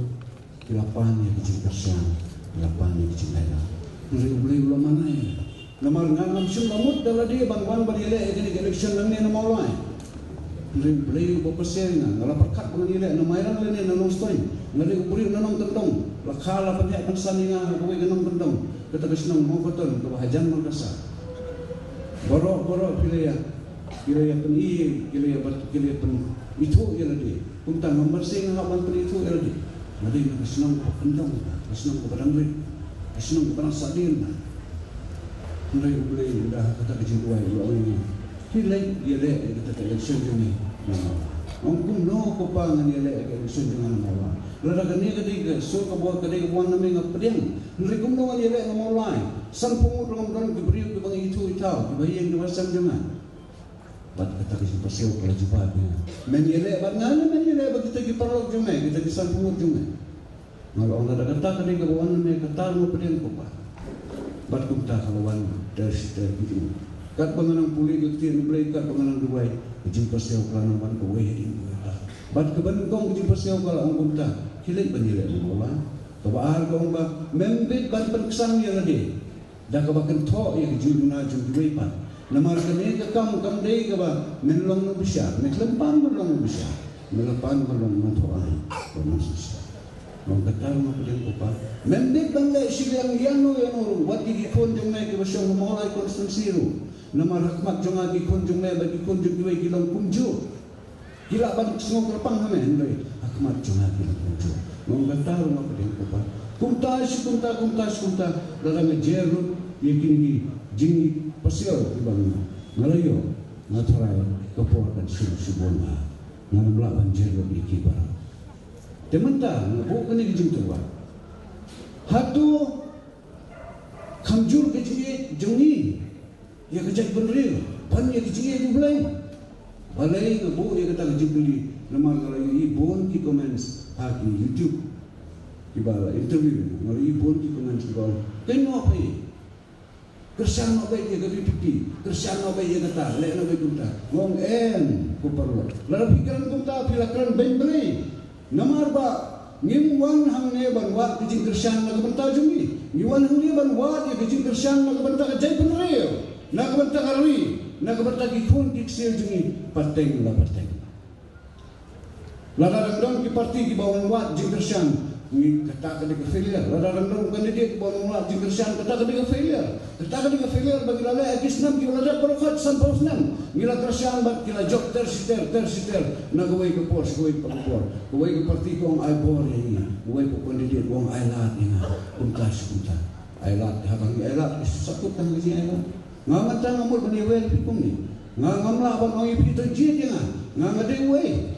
kilapan ya kecil persiang, kilapan ya kecil merah. Beli ulang mana ya? Nama ngam sum lamut dalam dia bangwan berile ini election nang ni nama ulai. Beli berpersiang, ngala perkat berile nama irang lene nanong story. Ngala beri nanong tendong, lakala penyak pensaninga kowe ganong tendong. Kata kesenang mau betul kebahagiaan merkasa. Borok pilih ya peni, pilih pen itu ya lagi. Kuntang membersih ngawan pen itu ya lagi. Nanti kesenang pendong, kesenang kepadang beri, kesenang kepadang sadil. Mulai beli dah kata kecil dua ini. Hilai dia le kata election ni. Angkum no kopangan dia le election dengan mawa. Lada kani ketiga so kabuat kadi kabuan nami ngapedian. Nrikum no dia le ngomolai. Sang pungut dengan diberi ke bang itu itau. Dibayang di wasam jangan. Bat kata kecil pasal kalau jumpa dia. Menjele bat ngana menjele bat kita ki parlok jume kita ki sang pungut jume. Kalau orang ada kata kadi kabuan nami kata ngapedian kopa. Bat kumta kawan dari situ itu. Kat pengenang puli kecil beli kat pengenang duai. Ujung pasal kalau nawan kowe di muda. Bat kebentong ujung pasal kalau orang kumta. Hilik banjir Allah. Tabahar kau ba membet ban perkesan dia lagi. Dah kebakan thok yang jumna jumdui pan. Namar kene ke kam dei ke ba menlong no besar. Meklempang menlong no besar. Melapan menlong no thok ai. Konosis. Orang kata mau pergi apa? Membet bangla siang yang orang buat di konjung naik ke besar mulai konstitusi ru. Nama rahmat jangan di konjung naik bagi konjung dua kilang kunju. Gila ban semua kerpang hamen lagi. Rahmat jangan kilang kunju. Orang kata mau pergi apa? Kumta. Dalam jerut yakini jing pasal di bang ngalayo ngatarai keporkan subona ngalam lawan jerut di kibar. Tementah, bukan ini jengkewa. Hatu kamjur kecil jengi, ya kejak beneril. Pan ya kecil juga. Balai ngabu ya kata kecil beli. Nama kalau ibon ki comments di YouTube, di bawah interview. Kalau ibon ki comments di bawah. Kenapa apa ini? Kersan apa ini kami pipi? Kersan apa ini kata? Lek apa kita? Ngong kuperlu. Lalu pikiran kita pikiran bembeli. Namar ba ngimwan hang ne ban wat kijing kersan na kabanta jungi ngimwan hang ne ban wat kijing kersan na kabanta ka jay penreo na kabanta karwi na kabanta ki khun ki sel jungi pateng la pateng la randong ki parti ki bawang wat jing kersan ni kata ka de failure la randong kandidat ki bawang wat jing kersan kata ka de failure bagi la akisnam ki wala barokat sampusnan ngila kersan bat kila job tersiter na gawai ke pos gawai pangpor gawai ke parti ko ang ay bor ini gawai ko kandidat ko ang ay lat ini kunta ay lat habang ay lat sakut ang si ay lat ngamata ngamul baniwel pikum ni ngamla ban ang ipito jid nga ngadeway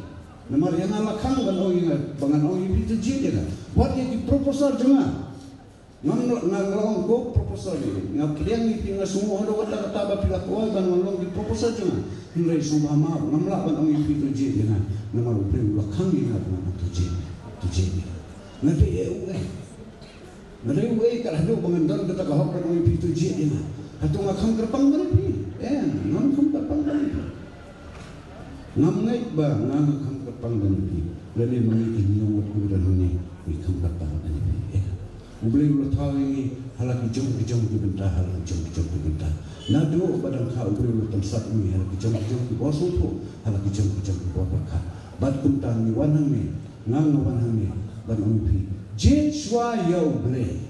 namar yang alakang ban ang bangan ang ipito jid what yang proposal jema ngalong go proposal ni ngapriang ni pinga semua ada kata ba pila ko ban ngalong di proposal jema nilai sumba ma ngamla ban ang ipito jid namar upre ulakang ni na to jid ngade kalau do pengandar kata kahok ang ipito jid atau ngakang kerpang beri ngakang kerpang beri ngamngait ba ngakang kerpang beri lalu mengikin nyawat kudan ni ngakang kerpang beri Ubli ulah tahu ini halak jom ke bentah halak jom ke bentah. Nado badan kau ubli ulah tempat ini halak jom ke bawah suatu halak jom ke bawah berkah. Bad kuntang ni wanang ni wanang ni ban umpi. Jit shwa yo ubli.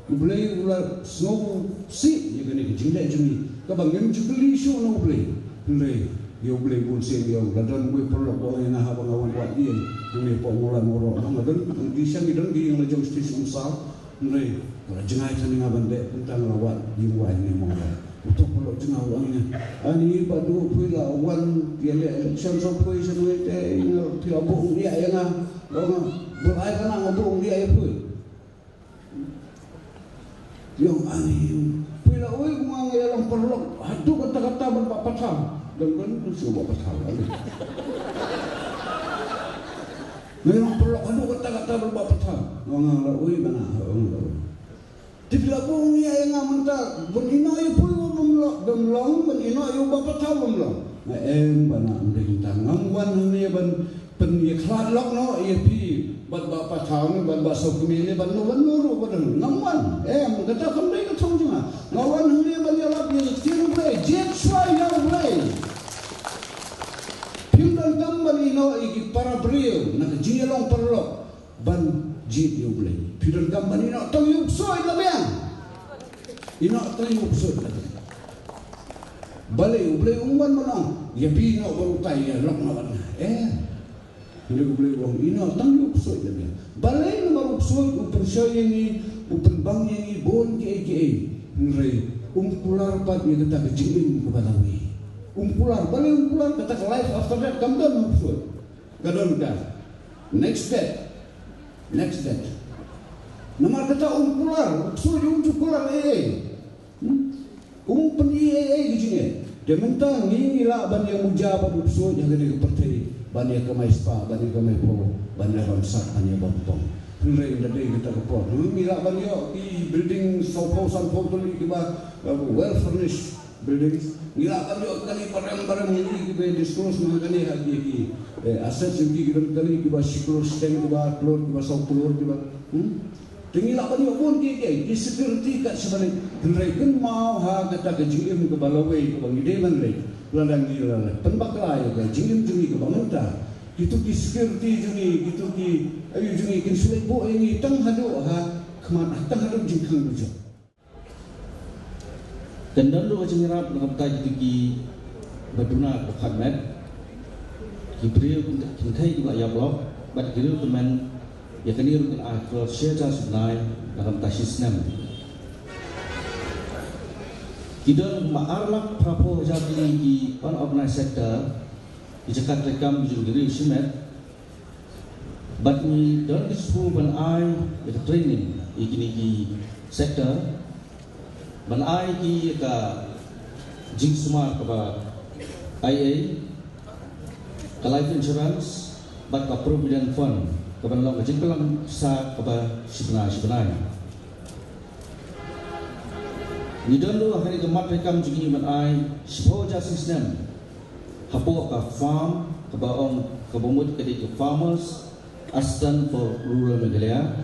Ubli ulah snow si ye gani jinda jumi. Kabang yang jubli show no ubli. Yo boleh bulsing yo ladan gue perlu bawa yang habang awan buat dia ini pemula moro ladan di sang dan di yang lejong stis umsal mulai kalau jengai tani ngaban dek tentang lawat di buah ini mau untuk perlu jengai orangnya ani padu pula awan dia election sampai semua teh ingat tidak bohong dia yang orang berai kana ngobong dia ya pun yang ani pula oi kumang yang perlu adu kata-kata berpatah dan itu semua pasal lagi. Memang perlu ada kata-kata berbapatan. Orang laui mana? Tidak boleh yang mentah berina itu pun belum berina itu bapatan belum. Mana mereka ngangwan ni ban pen ye khlat lok no ye pi bat ba pa thang ban ba so kumi ne ban no ru ban ngwan em kata kam dei ka thong junga ngwan hli ban ya lap ye tin ble jet swai ya ble pim dan gambali no iki para brio na jingelong perlo ban jet yo ble pim dan gambali no to yu soi la bang ino to yu soi la bale ble ungwan manong ye pi no baru tai ya lok na ban Bila boleh orang ina tangguh usoi dia. Balai nomor usoi upersoi ini, upenbang ini, bon ke. Nrai umpular pat dia kata kejingin ke Balawi. Umpular, balai umpular kata life after that kamdan usoi. Kadon dah. Next day. Nomor kata umpular, usoi umpular umpen kejingin. Dia minta ni lah ban yang mujabat usoi yang kena kepercayaan. Bania kemai spa, bania kemai po, bania ramsak, bania bantong. Nilai dari kita kepot. Mila bania di building sausan portoli kita well furnished buildings. Mila bania kali barang-barang ini kita diskros mengenai lagi aset yang kita kali kita siklus stand kita keluar kita saukulur kita. Tinggal bania pun kita di security kat sebalik. Nilai kan mau kata kejim ke balawai ke bangideman lagi. Ladang gila, penbaklai ke jingim jungi ke bangunta, itu ki security jungi, itu ki ayu jungi kin sulit bo ini tang hadu kemana tang hadu jingkang bujo. Kendal lu jengirap dengan tai itu ki baduna ke khamet, ki brio kintai ki ya blok, bad kiru teman ya kini rukin akal share sebenarnya dalam tasis nem. Kidon ma'arlak prapo jadi di unorganized sector di Jakarta rekam di diri simet but ni don dispu ban ai the training ikini ki sector ban ai ki ka jing smart ka IA ka life insurance but ka provident fund ka ban long jing pelang sa ka ba sebenarnya ni dulu hari kemat rekam juga iman ai sepoja sistem hapo ka farm ka baong ka bumut ka ke farmers assistant for rural Meghalaya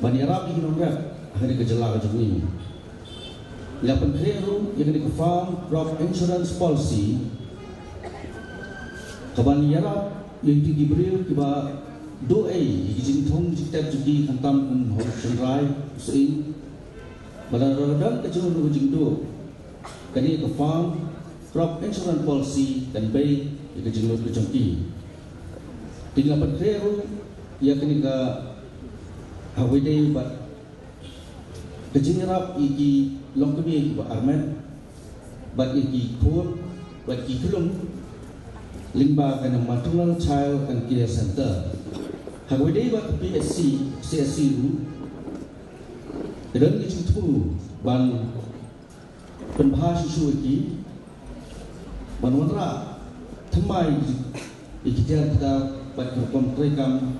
bani arab ikin rap hari ke jela ka juni lapan kreru yang ke farm crop insurance policy ka bani arab yang tinggi beriu ki ba do izin thong jitab jugi kantam ho senrai sein Balarodan kecil dulu jingdo, kini ke farm crop insurance policy dan bay ke jingdo kecengki. Tinggal perkara ia kini ke Hawide bat kejingrap iki long kemi ke Armen bat iki kur bat iki kulung limba kena maternal child and care center. Hawide bat PSC CSC dan itu ban penbahas isu ini ban wanra thamai ikhtiar kita pada kontrakam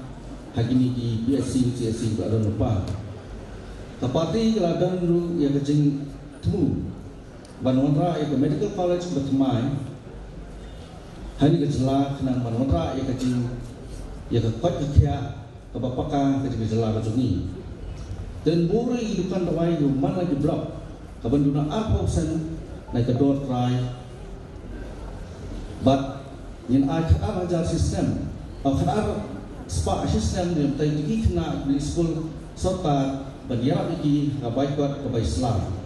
hari ini di BSC CSC berada lupa tapati keladan ru yang kecing temu ban wanra yang medical college berthamai hari kejela kena ban wanra yang kecing yang kuat ikhtiar kebapaka kecing kejela bacungi dan buri hidupan tawai itu mana lagi blok kapan duna arposen naik ke door try but yang akhir ajar sistem akhir spa sistem yang tadi kena di school serta berdialog ini kabai kuat kabai Islam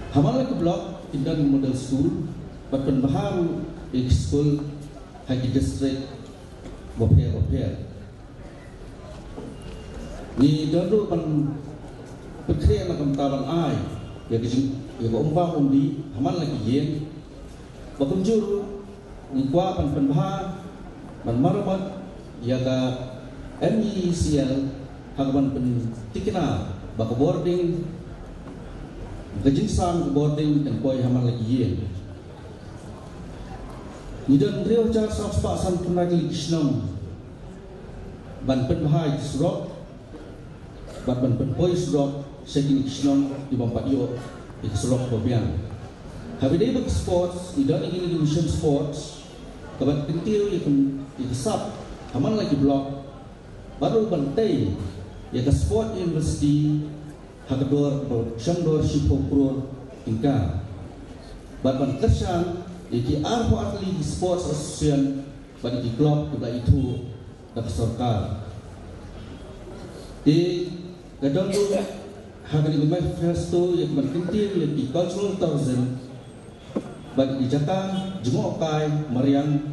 hamal lagi blok tidak model school but penbaharu di school hagi district bopher ni dulu pan perkara macam taban ai ya kecil ya umpah undi hamal lagi yen bakunjur ni kuah pan penbahar pan marabat ya ka MECL hagaban pen tikna bak boarding kejingsan boarding dan koi hamal lagi yen ni dan rio car sapa san punagi kisnom ban penbahar surok Bapak penpoi surok segini kisnom di bawah iyo di surok babian. Habis itu sports, tidak ingin di musim sports, kabat pentil yang ikisap haman lagi blok baru bantai ya ke sport university hakador shamdor shipopro tingka ban kersan iki arpo atli sports association bagi di klub juga itu dak sarkar di gadang tu hagani manifesto yang berkentir yang di cultural tourism bagi di Jakarta Jumokai Mariang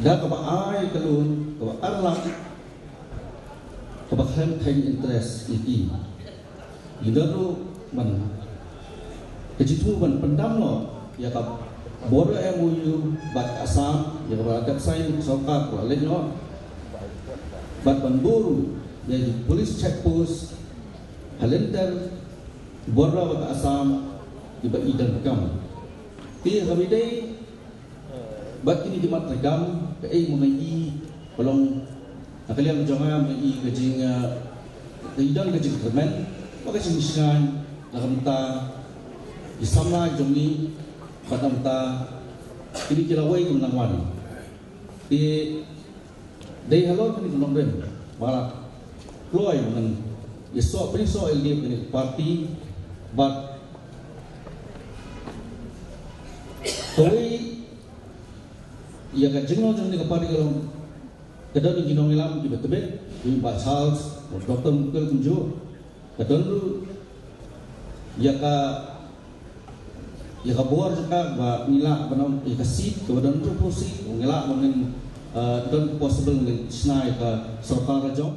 dah kebaai kelun keba arlang kebahan kain interest iki hidaru man kejitu man pendam lo ya kab border MOU bat Assam ya kab sign sarkar ko alin no bat Banduru ya di police checkpost halenter border bat Assam iba idan kam ti kami dai bat kini di matragam ke mengai pelong nakaliang jangan mengai gajing idan gajing kemen maka siniskan lakamta isama jomni patamta kini kilawai kemenangan ti dai halon kini kenomben balak ploy dengan esok besok LDF kini parti bat Koi ia kajengno jeng ni kapari kalau kadang ni ginong ilam di betebet di Pak Charles Dr. Mukul kunju kadang lu ia buar juga ba mila banam ia kasih kadang tu posi ngela mungkin dan possible dengan snai ke serta rajong.